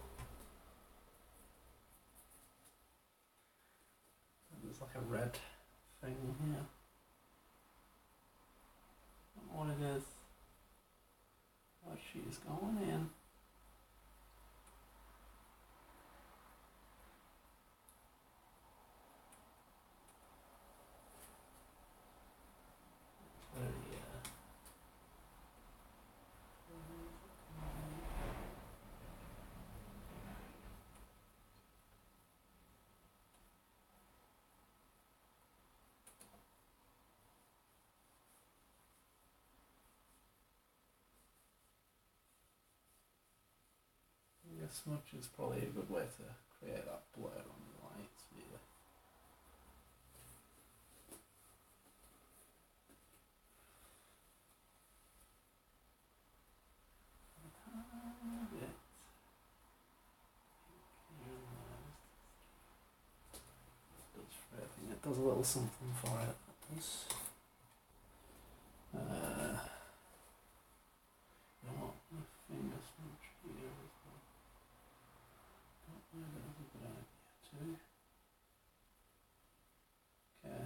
there's like a red thing here. I don't know what it is. What she's going in. Very, I guess smudge is probably a good way to create that blur on the lights, really. It does a little something for it. That does. You know what? My finger smudge here as well. Don't know if that's a good idea too. Okay.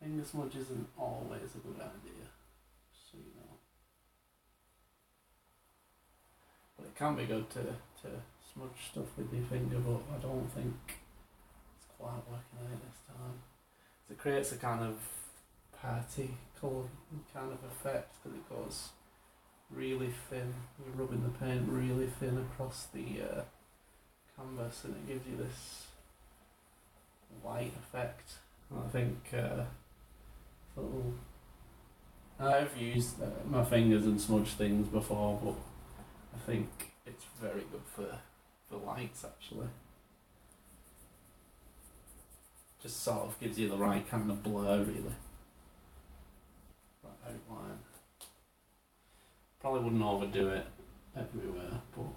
Finger smudge isn't always a good idea, just so you know. But it can be good to smudge stuff with your finger, but I don't think it's quite working out this time. So it creates a kind of party colour kind of effect because it goes really thin. You're rubbing the paint really thin across the canvas and it gives you this white effect. And I think little. I've used my fingers and smudged things before, but I think it's very good for lights actually. Just sort of gives you the right kind of blur really. That outline. Probably wouldn't overdo it everywhere, but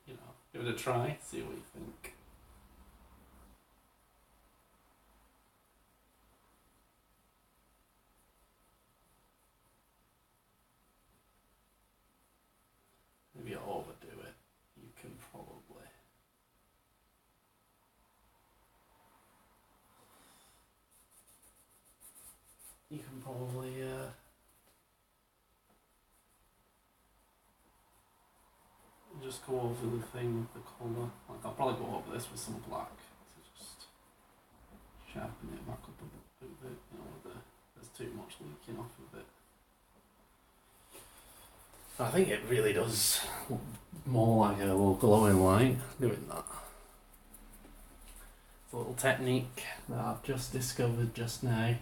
you know, give it a try, see what you think. If you overdo it, you can probably. Just go over the thing with the colour. Like I'll probably go over this with some black to just sharpen it back up a bit. You know, there's too much leaking off of it. I think it really does look more like a little glowing light doing that. It's a little technique that I've just discovered just now. I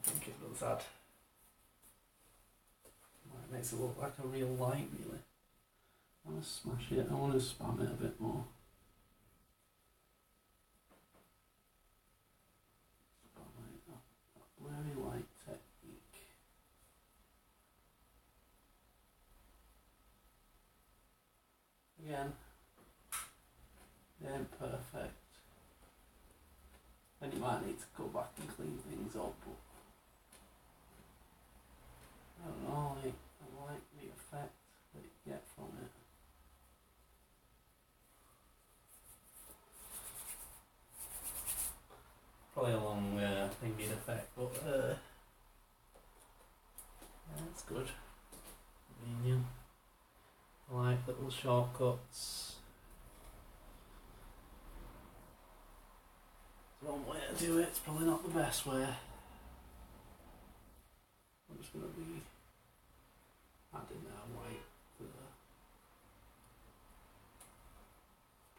think it does add. It makes it look like a real light, really. I want to smash it, I want to spam it a bit more. Spam it, that blurry light technique. Again, it ain't perfect. Then you might need to go back and clean things up, but I don't know, I like the effect that you get from it. Probably a long thingy effect, but yeah, it's good. Convenient. I like little shortcuts. It's one way to do it, it's probably not the best way. I'm just going to be adding that white to the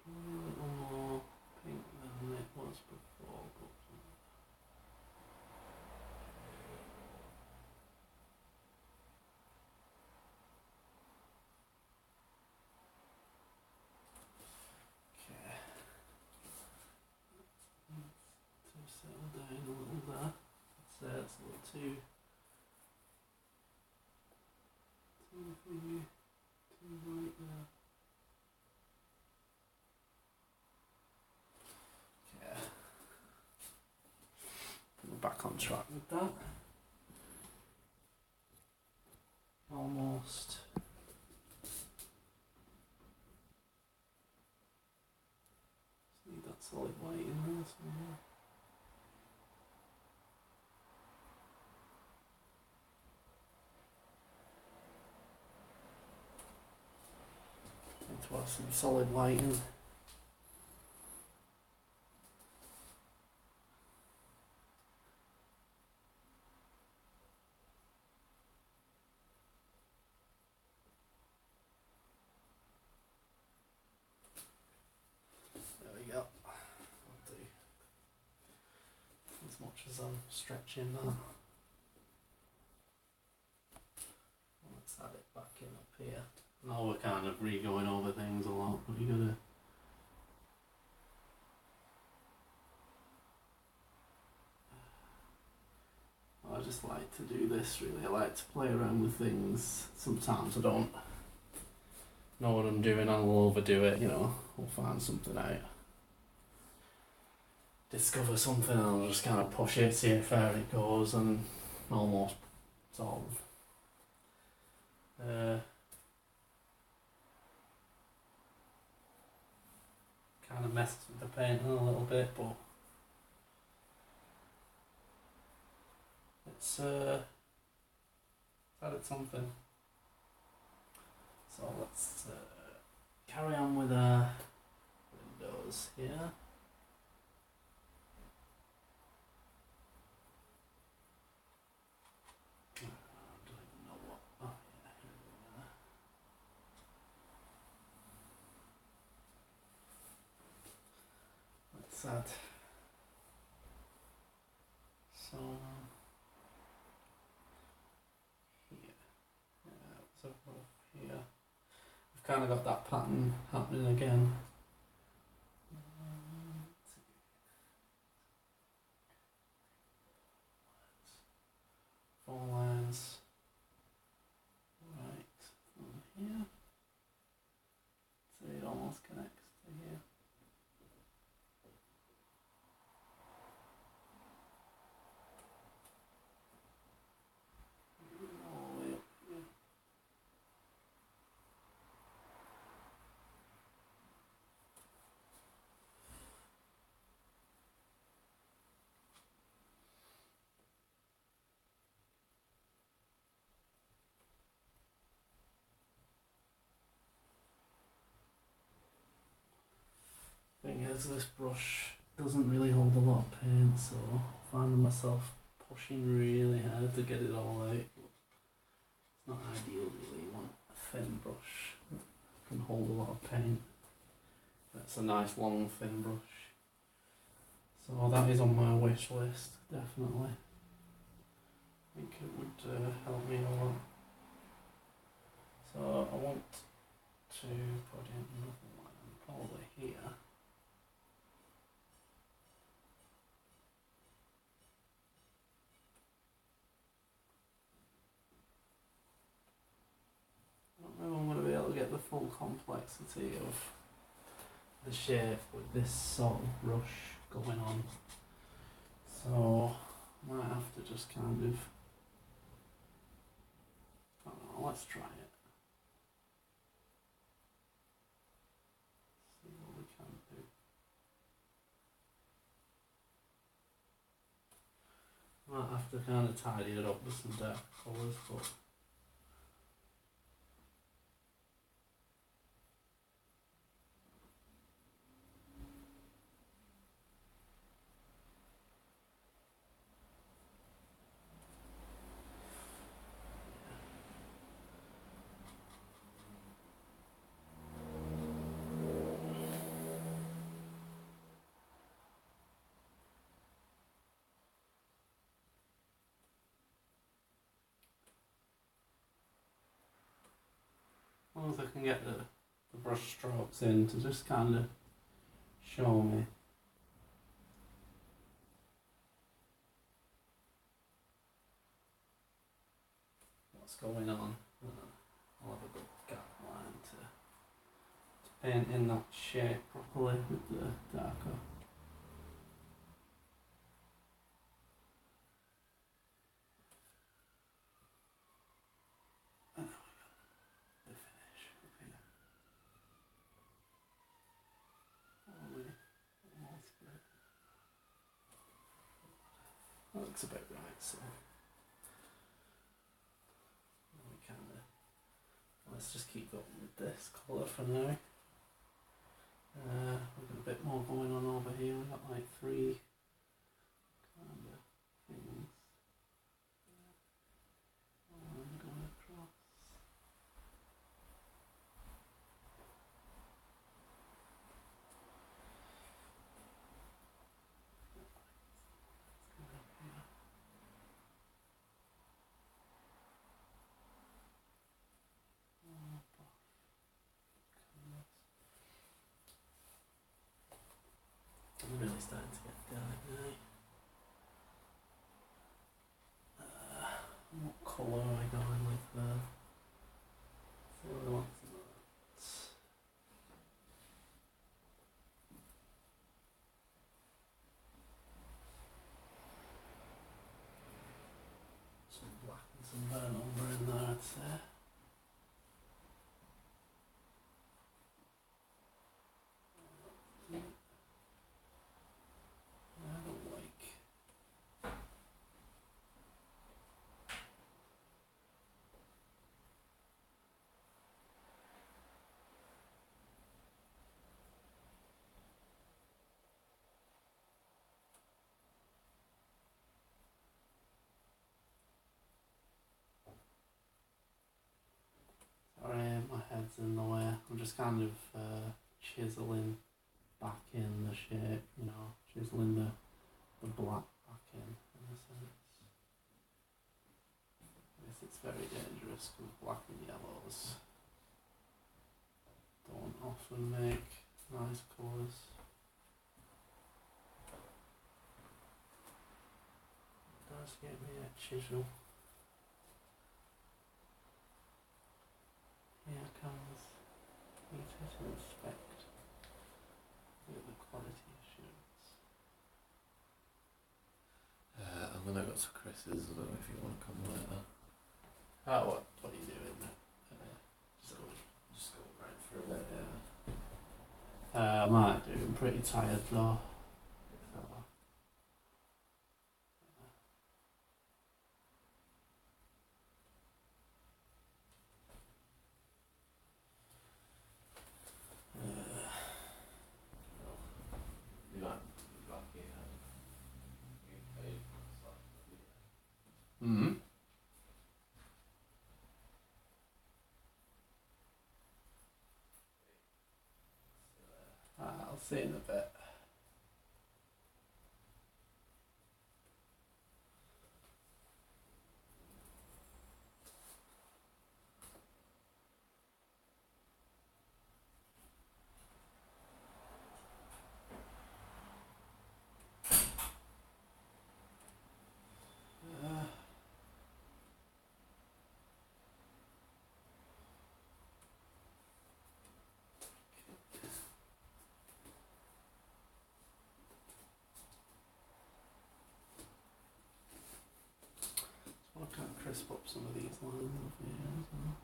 probably a little more pink than it was before, but okay. To settle down a little there. It's a little too right there. Yeah. We're back on track with that. Almost. Just need that solid white in there somewhere. Need to have some solid lighting. There we go. I'll do as much as I'm stretching that. Let's add it back in up here. Now we're kind of re-going over things a lot, but you gotta. I just like to do this really. I like to play around with things. Sometimes I don't know what I'm doing, I'll overdo it, you know. I'll find something out. Discover something and I'll just kind of push it, see how far it goes, and almost sort of kind of messes with the painting a little bit, but it's added something. So let's carry on with our windows here. I don't even know what. Oh yeah, here we are. Let's add kind of got that pattern happening again. Four lines right from here, so it almost connects to here. All the way up here. Thing is, this brush doesn't really hold a lot of paint, so I'm finding myself pushing really hard to get it all out. It's not ideal really, you want a thin brush that can hold a lot of paint. That's a nice long thin brush. So that is on my wish list, definitely. I think it would help me a lot. So I want to put in another line probably here. I don't know if I'm going to be able to get the full complexity of the shape with this sort of brush going on. So I might have to just kind of, I don't know, let's try it. See what we can do. Might have to kind of tidy it up with some dark colours, but as long as I can get the brush strokes in to just kind of show me what's going on. I'll have a good gap line to paint in that shape properly with the darker. And now we got the finish up here. Probably almost good. That looks about right, so we kind of, let's just keep going with this colour for now. We've got a bit more going on over here. We've got like three kind of things. One going across. I'm really starting to get dark now. What colour am I going with there? So what's that? Some black and some burnt umber in there, I'd say. I don't like. Sorry, my head's in the way. I'm just kind of chiseling back in the shape, you know, chiseling the black back in a sense. I guess it's very dangerous with black and yellows. often make nice colours. It does get me a chisel. Here comes Peter to inspect the quality assurance. I'm gonna go to Chris's. I don't know if you want to come later. What are you doing? Just go right through it. Yeah. I might do. I'm pretty tired though. So, You got here. mm-hmm. I'll see in a bit. I can't crisp up some of these lines of here as well.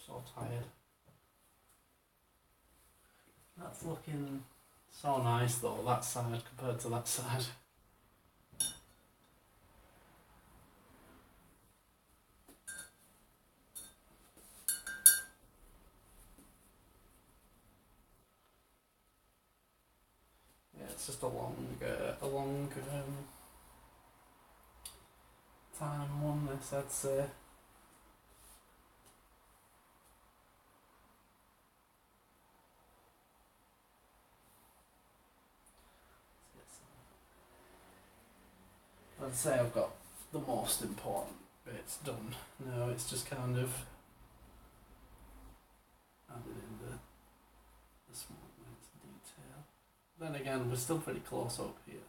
So tired. That's looking so nice though, that side compared to that side. Yeah, it's just a long time one, this I'd say. I'd say I've got the most important bits done. Now it's just kind of added in the small amounts of detail. Then again, we're still pretty close up here.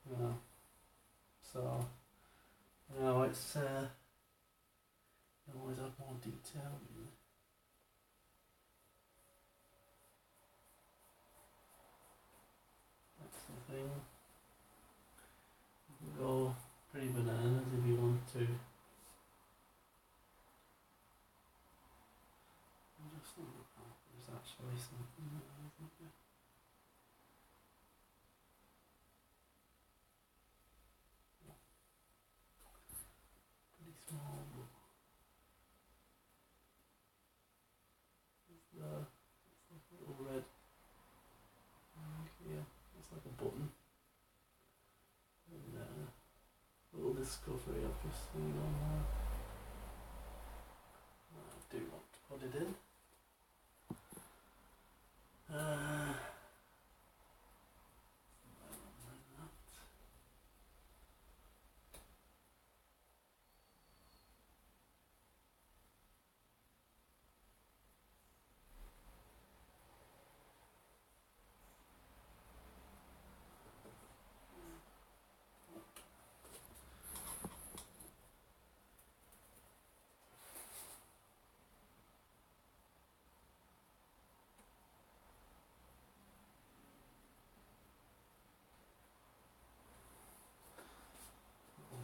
You know. So, you know, it's you always add more detail really. That's the thing. You can go pretty bananas if you want to. Just think there's actually something there, isn't there? Pretty small, but it's there. It's like a little red thing here. It's like a button. And little discovery I've just seen on there. I do want to put it in.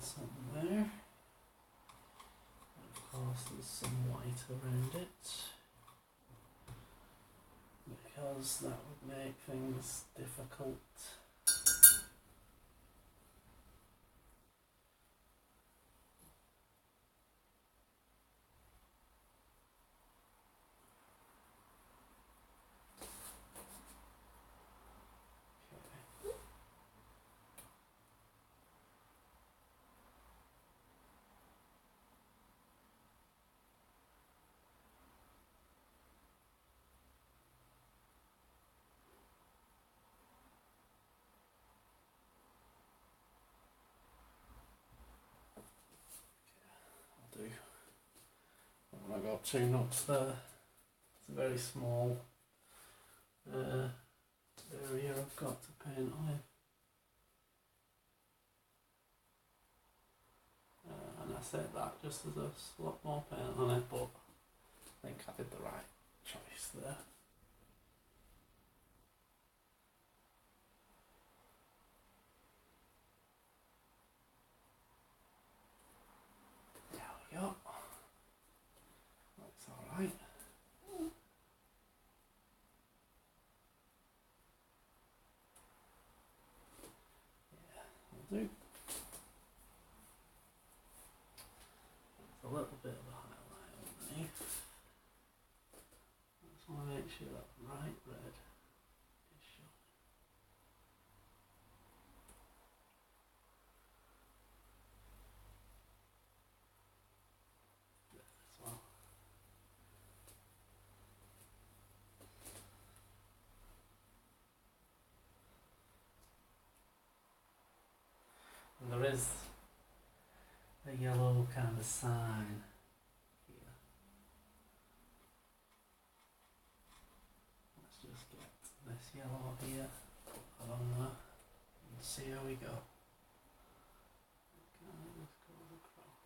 Something there. And of course there's some white around it, because that would make things difficult. 2 nuts there. It's a very small area I've got to paint with. And I said that just as a lot more paint on it, but I think I did the right choice there. There we go. Looks alright. Will do. A little bit of a highlight underneath. Just want to make sure that bright red is showing. There as well. And there is a yellow kind of sign here. Let's just get this yellow here, put that on there, and see how we go. Okay, this goes across.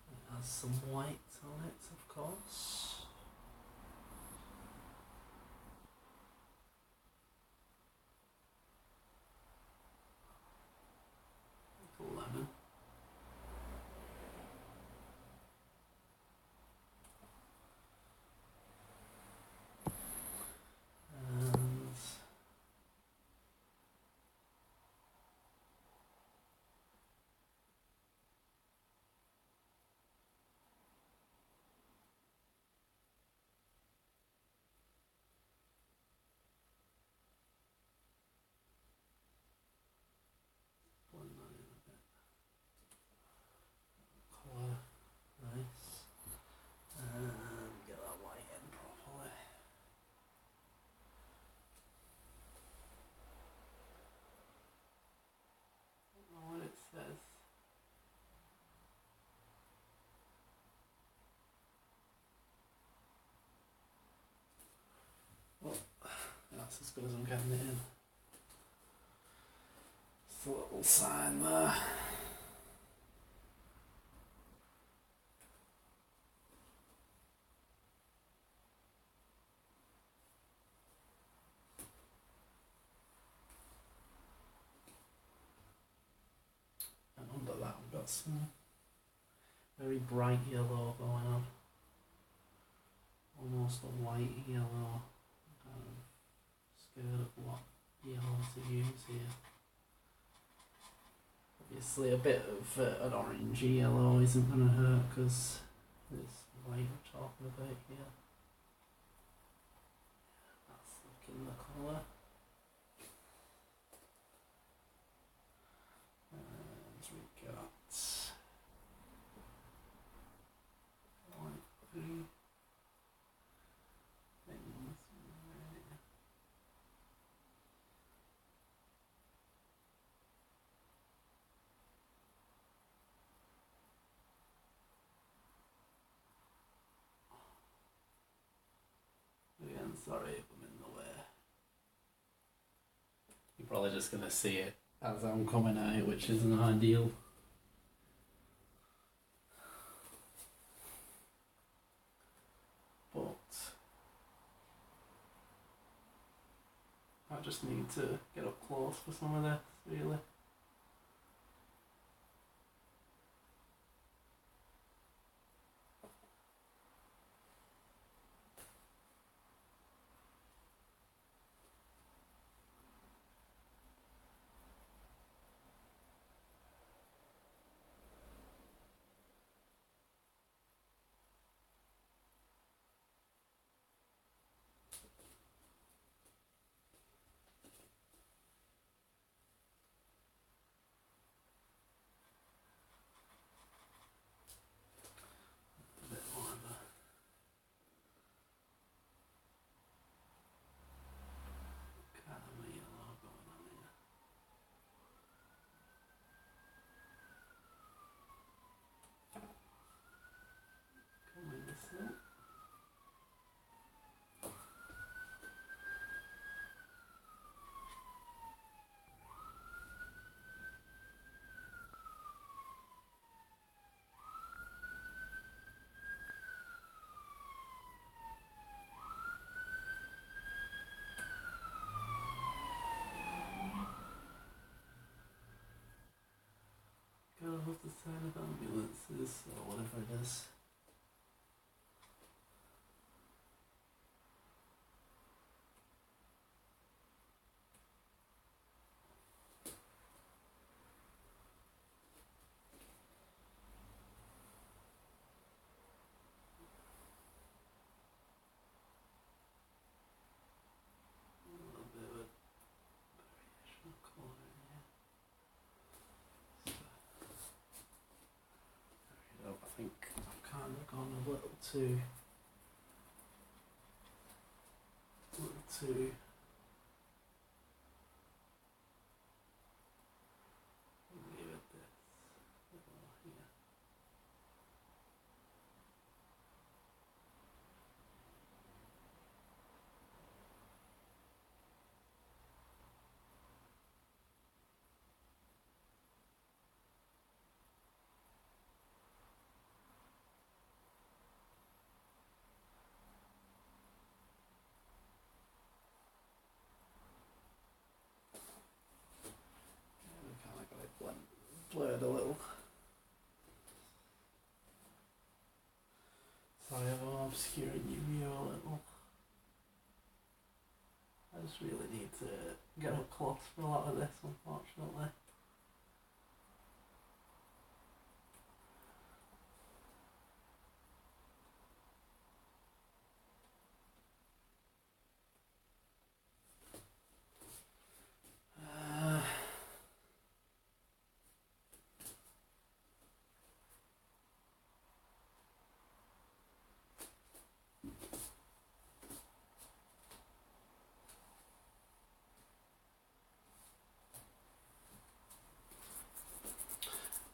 It has some white on it, of course. Little lemon. And blend that in a bit. Colour, nice. And get that white in properly. I don't know what it says. Well, that's as good as I'm getting it in. Just a little sign there. And under that we've got some very bright yellow going on. Almost a white yellow. Kind of scared of what yellow to use here. Obviously a bit of an orangey yellow isn't going to hurt because it's white we're talking about here. That's looking the colour. And we got like 3 things. Again, sorry if I'm in the way. You're probably just going to see it as I'm coming at it, which isn't ideal. But I just need to get up close for some of this, really. pieces or whatever it is. A little bit of a variation of colour in here. So, I think I've kind of gone a little too give it this little here. Yeah, we kind of got it blurred a little. Sorry, I'm obscuring your view a little. I just really need to get up close for a lot of this, unfortunately. Uh,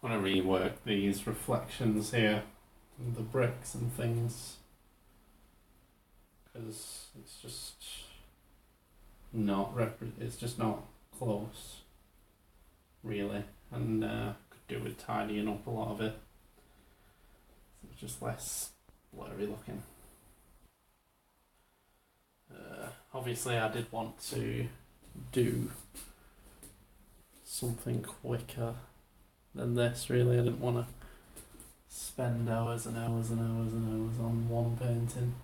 I want to rework these reflections here, and the bricks and things, because it's just not it's just not close, really, and could do with tidying up a lot of it. So it's just less blurry looking. Obviously, I did want to do something quicker than this, really. I didn't want to spend hours and hours and hours and hours on one painting.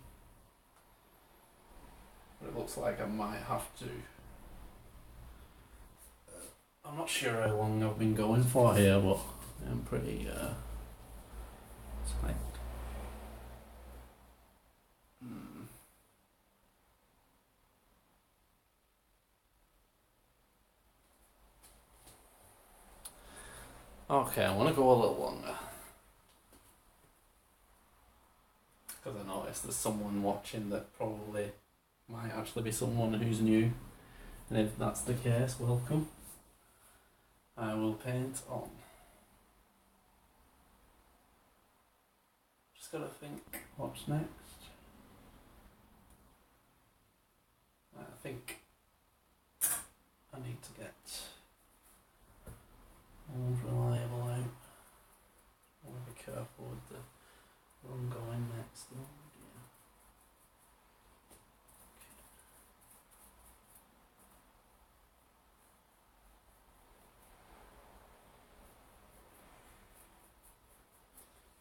But it looks like I might have to. I'm not sure how long I've been going for here, but I'm pretty tight. Okay, I want to go a little longer. Because I noticed there's someone watching that probably might actually be someone who's new. And if that's the case, welcome. I will paint on. Just gotta think what's next. I think I need to get old reliable out. I want to be careful with the one going next. Oh dear.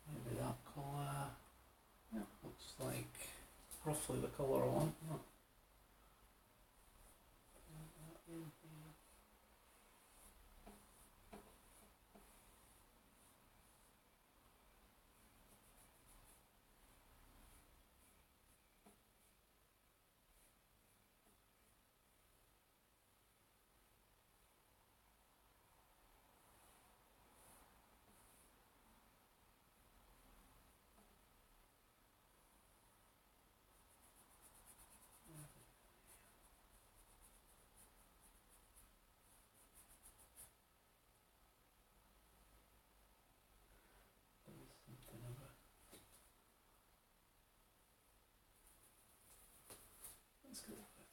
Maybe that colour. Yeah, looks like roughly the colour I want. Oh. Something of a. Let's go with that.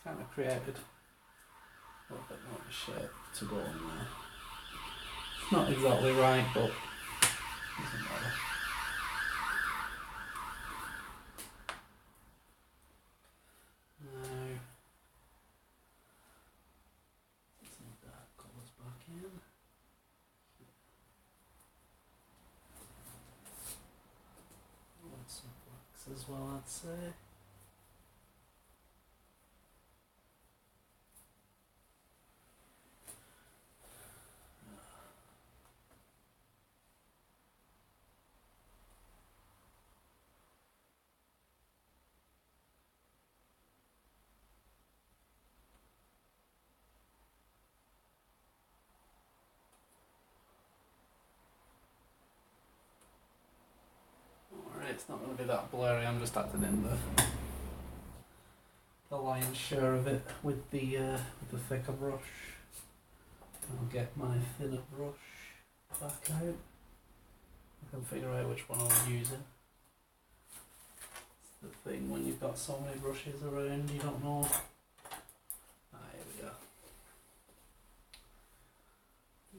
kind of created a little bit more of a shape to go in there. It's not exactly right, but doesn't matter. Now, get some dark colours back in. Want some blacks as well, I'd say. Alright, it's not going to be that blurry, I'm just adding in the lion's share of it with the thicker brush. I'll get my thinner brush back out. I can figure out which one I'm using. It's the thing when you've got so many brushes around, you don't know. Ah, here we go.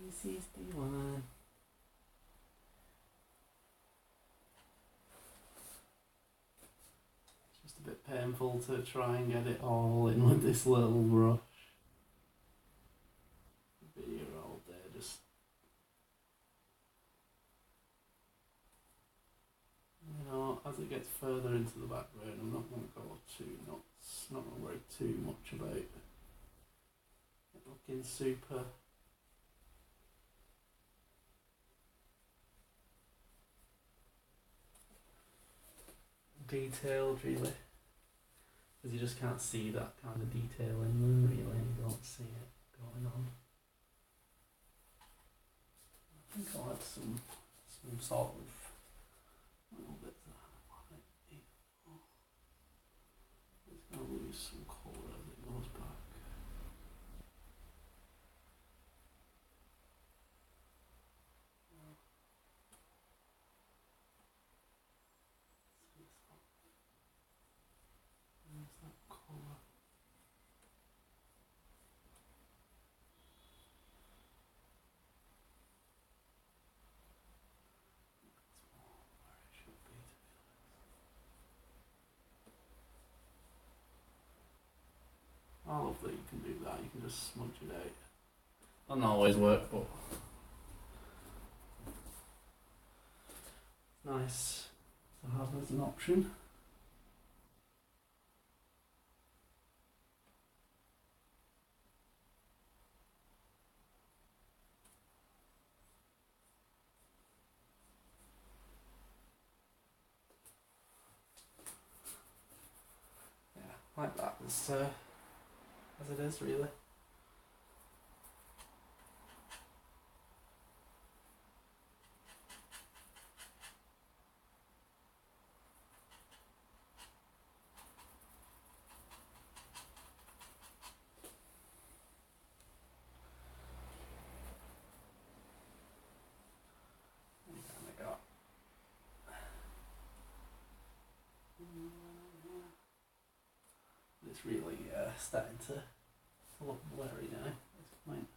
This is the one. It's just a bit painful to try and get it all in with this little brush. Be here all day, just as it gets further into the background, I'm not going to go too nuts, not going to worry too much about it looking super detailed, really, because you just can't see that kind of detail in them, really, you don't see it going on. I think I'll add some sort of little bits of highlight. It's going to lose some colour as it goes back. Where's that colour? I love that you can do that, you can just smudge it out. Doesn't always work, but it's nice to have as an option. Yeah, like that as it is, really. It's really starting to look blurry now at this point.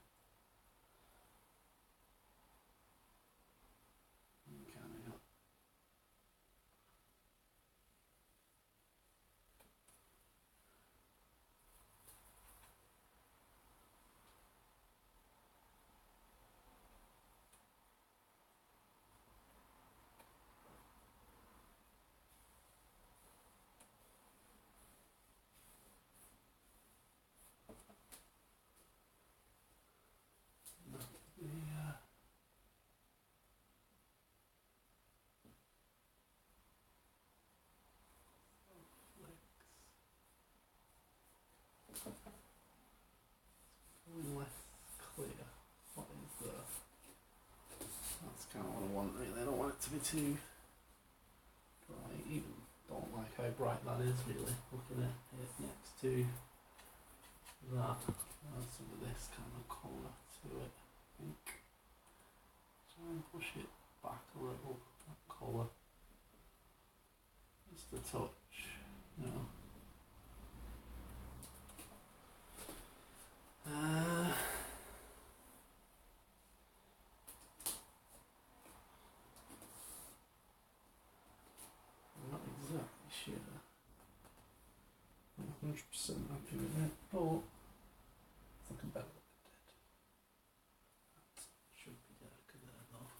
Kind of got less clear. What is the? That's kind of what I want, really. I don't want it to be too bright. Even don't like how bright that is, really. Looking at it next to that, add some of this kind of colour to it. I think. Try and push it back a little. That colour, just a touch. No. yet. I'm 100% happy with it, but it's looking better than it did. That should be darker there though.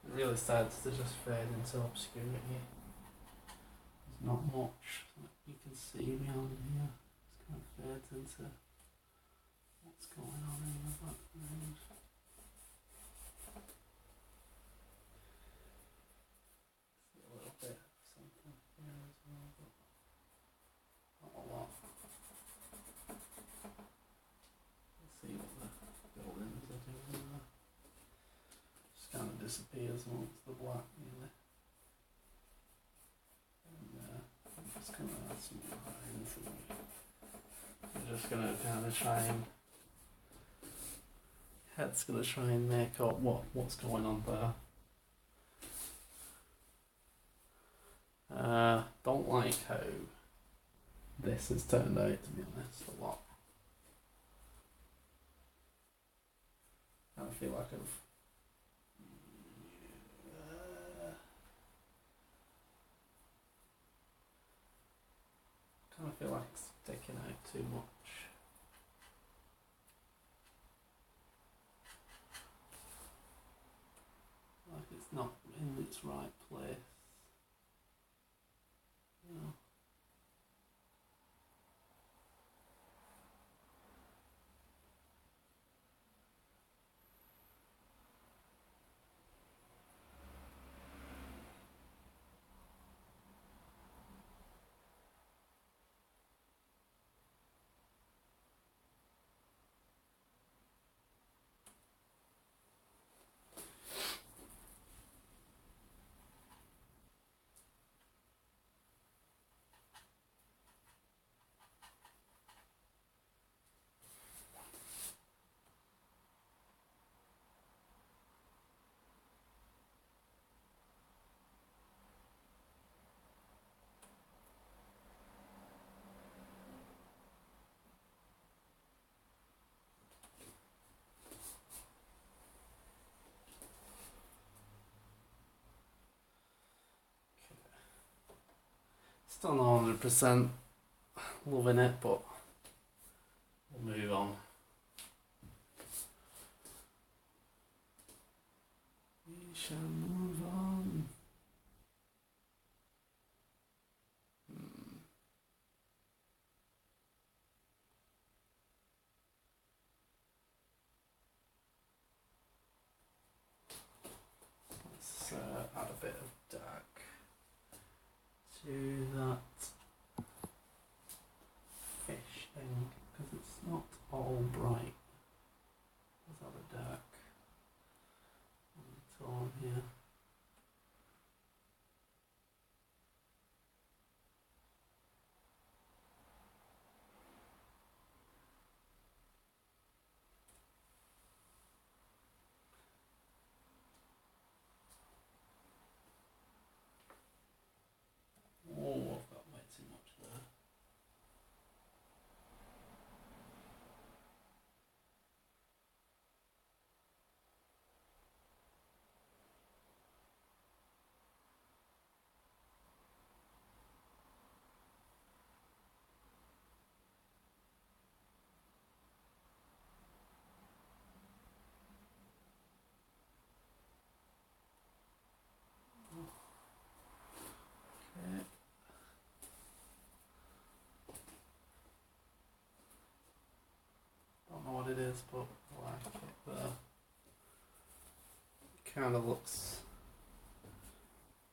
It really starts to just fade into obscurity. There's not much that you can see beyond here. It kind of fades into what's going on in the background. See a little bit of something here as well, but not a lot. Let's see what the buildings are doing there. Just kind of disappears amongst the black, really. And I'm just going to add some lines. I'm just going to kind of try and... Head's going to try and make up what's going on there. Don't like how this has turned out, to be honest, a lot. I feel like I've... kind of feel like it's sticking out too much. Like it's not in its right place. You know. Still not 100% loving it, but we'll move on. We shall move on. Let's add a bit of dark to that fish thing, because it's not all bright. Let's have a dark tone here. Oh, I've got way too much there. Okay. Don't know what it is, but I like it there. Kind of looks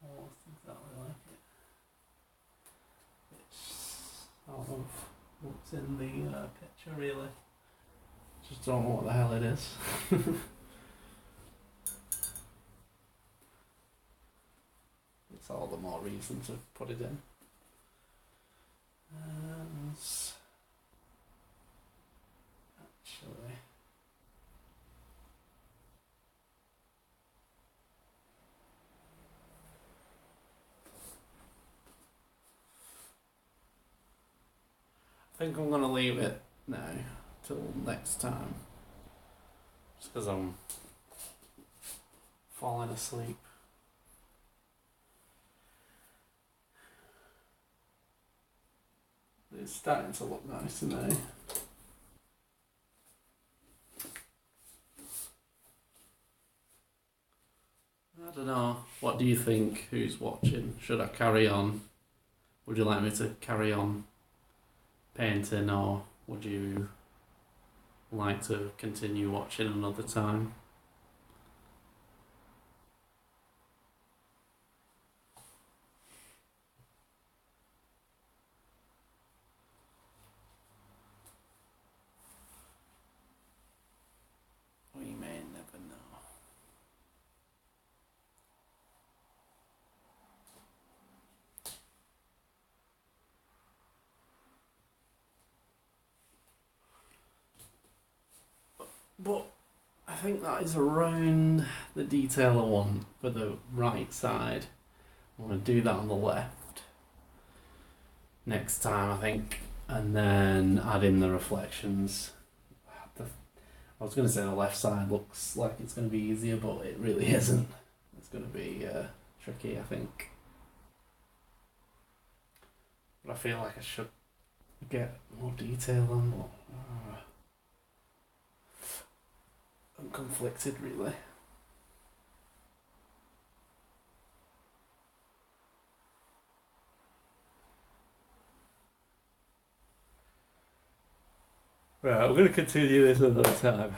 almost exactly like it. It's, I don't know what's in the picture really. Just don't know what the hell it is. It's all the more reason to put it in. Actually, I think I'm gonna leave it now till next time, just because I'm falling asleep. It's starting to look nice now. I don't know. What do you think? Who's watching? Should I carry on? Would you like me to carry on painting, or would you like to continue watching another time? We may never know. But I think that is around the detail I want for the right side. I want to do that on the left next time, I think, and then add in the reflections. I was going to say the left side looks like it's going to be easier, but it really isn't. It's going to be tricky, I think. But I feel like I should get more detail on what. I'm conflicted, really. Right, I'm going to continue this another time.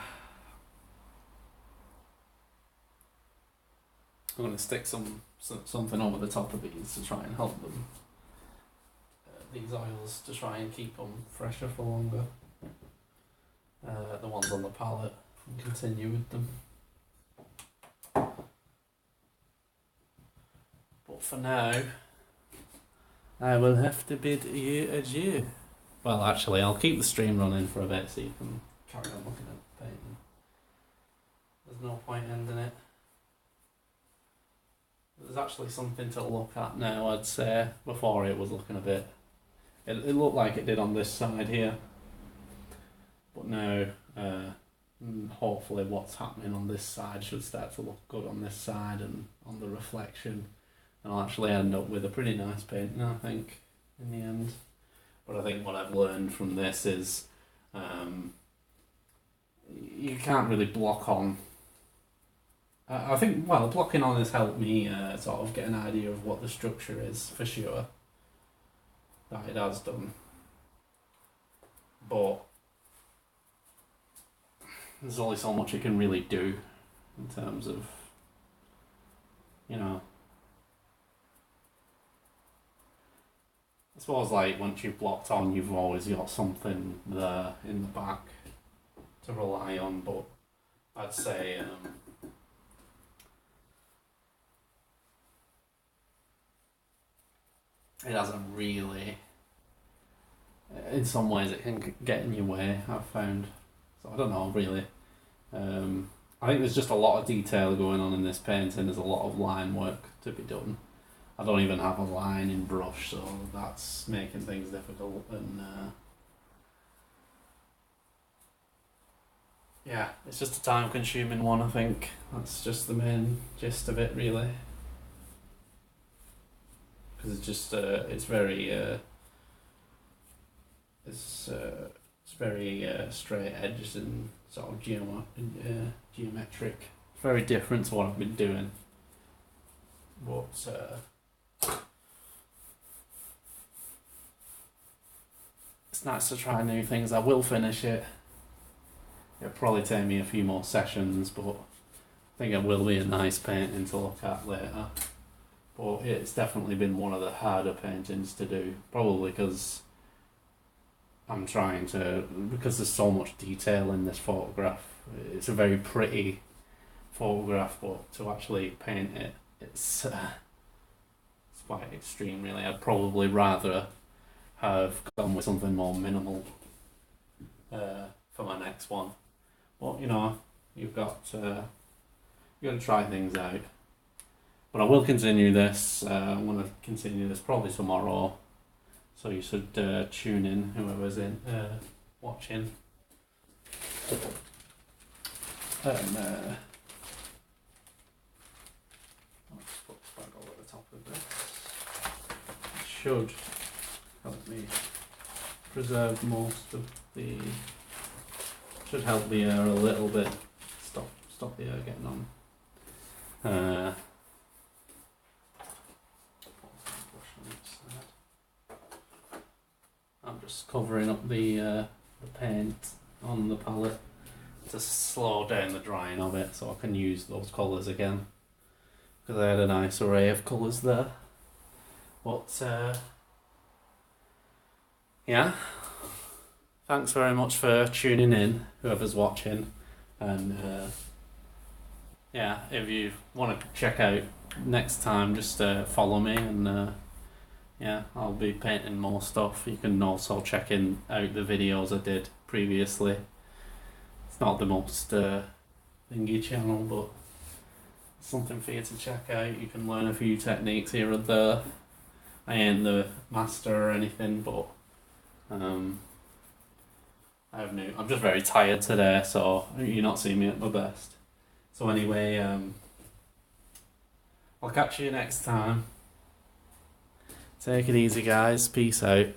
I'm going to stick something over the top of these to try and help them. These oils to try and keep them fresher for longer. The ones on the palette, and continue with them. But for now, I will have to bid you adieu. Well, actually, I'll keep the stream running for a bit so you can carry on looking at the painting. There's no point ending it. There's actually something to look at now, I'd say. Before it was looking a bit... It looked like it did on this side here. But now, hopefully what's happening on this side should start to look good on this side and on the reflection. And I'll actually end up with a pretty nice painting, I think, in the end. But I think what I've learned from this is you can't really block on. I think, well, blocking on has helped me sort of get an idea of what the structure is, for sure. That it has done. But there's only so much it can really do in terms of, you know, I suppose like once you've blocked on, you've always got something there in the back to rely on, but I'd say it hasn't really, in some ways it can get in your way, I've found. So I don't know really. I think there's just a lot of detail going on in this painting. There's a lot of line work to be done. I don't even have a line in brush, so that's making things difficult. And yeah, it's just a time-consuming one, I think. That's just the main gist of it, really. Because it's just it's very it's very straight edged and sort of geometric. It's very different to what I've been doing. But it's nice to try new things. I will finish it. It'll probably take me a few more sessions, but I think it will be a nice painting to look at later. But it's definitely been one of the harder paintings to do, probably because I I'm trying to, because there's so much detail in this photograph. It's a very pretty photograph, but to actually paint it, it's quite extreme, really. I'd probably rather have gone with something more minimal for my next one. But you know, you've got to try things out. But I will continue this. I'm going to continue this probably tomorrow. So you should tune in, whoever's in watching. And I'll just put the flag over the top of this. It should help me preserve most of the. Should help the air a little bit. Stop the air getting on. I'm just covering up the paint on the palette to slow down the drying of it so I can use those colours again, because I had a nice array of colours there. But yeah, thanks very much for tuning in, whoever's watching, and yeah, if you want to check out next time, just follow me, and yeah, I'll be painting more stuff. You can also check out the videos I did previously. It's not the most thingy channel, but something for you to check out. You can learn a few techniques here and there. I ain't the master or anything, but I'm just very tired today, so you're not seeing me at my best. So anyway, I'll catch you next time. Take it easy, guys. Peace out.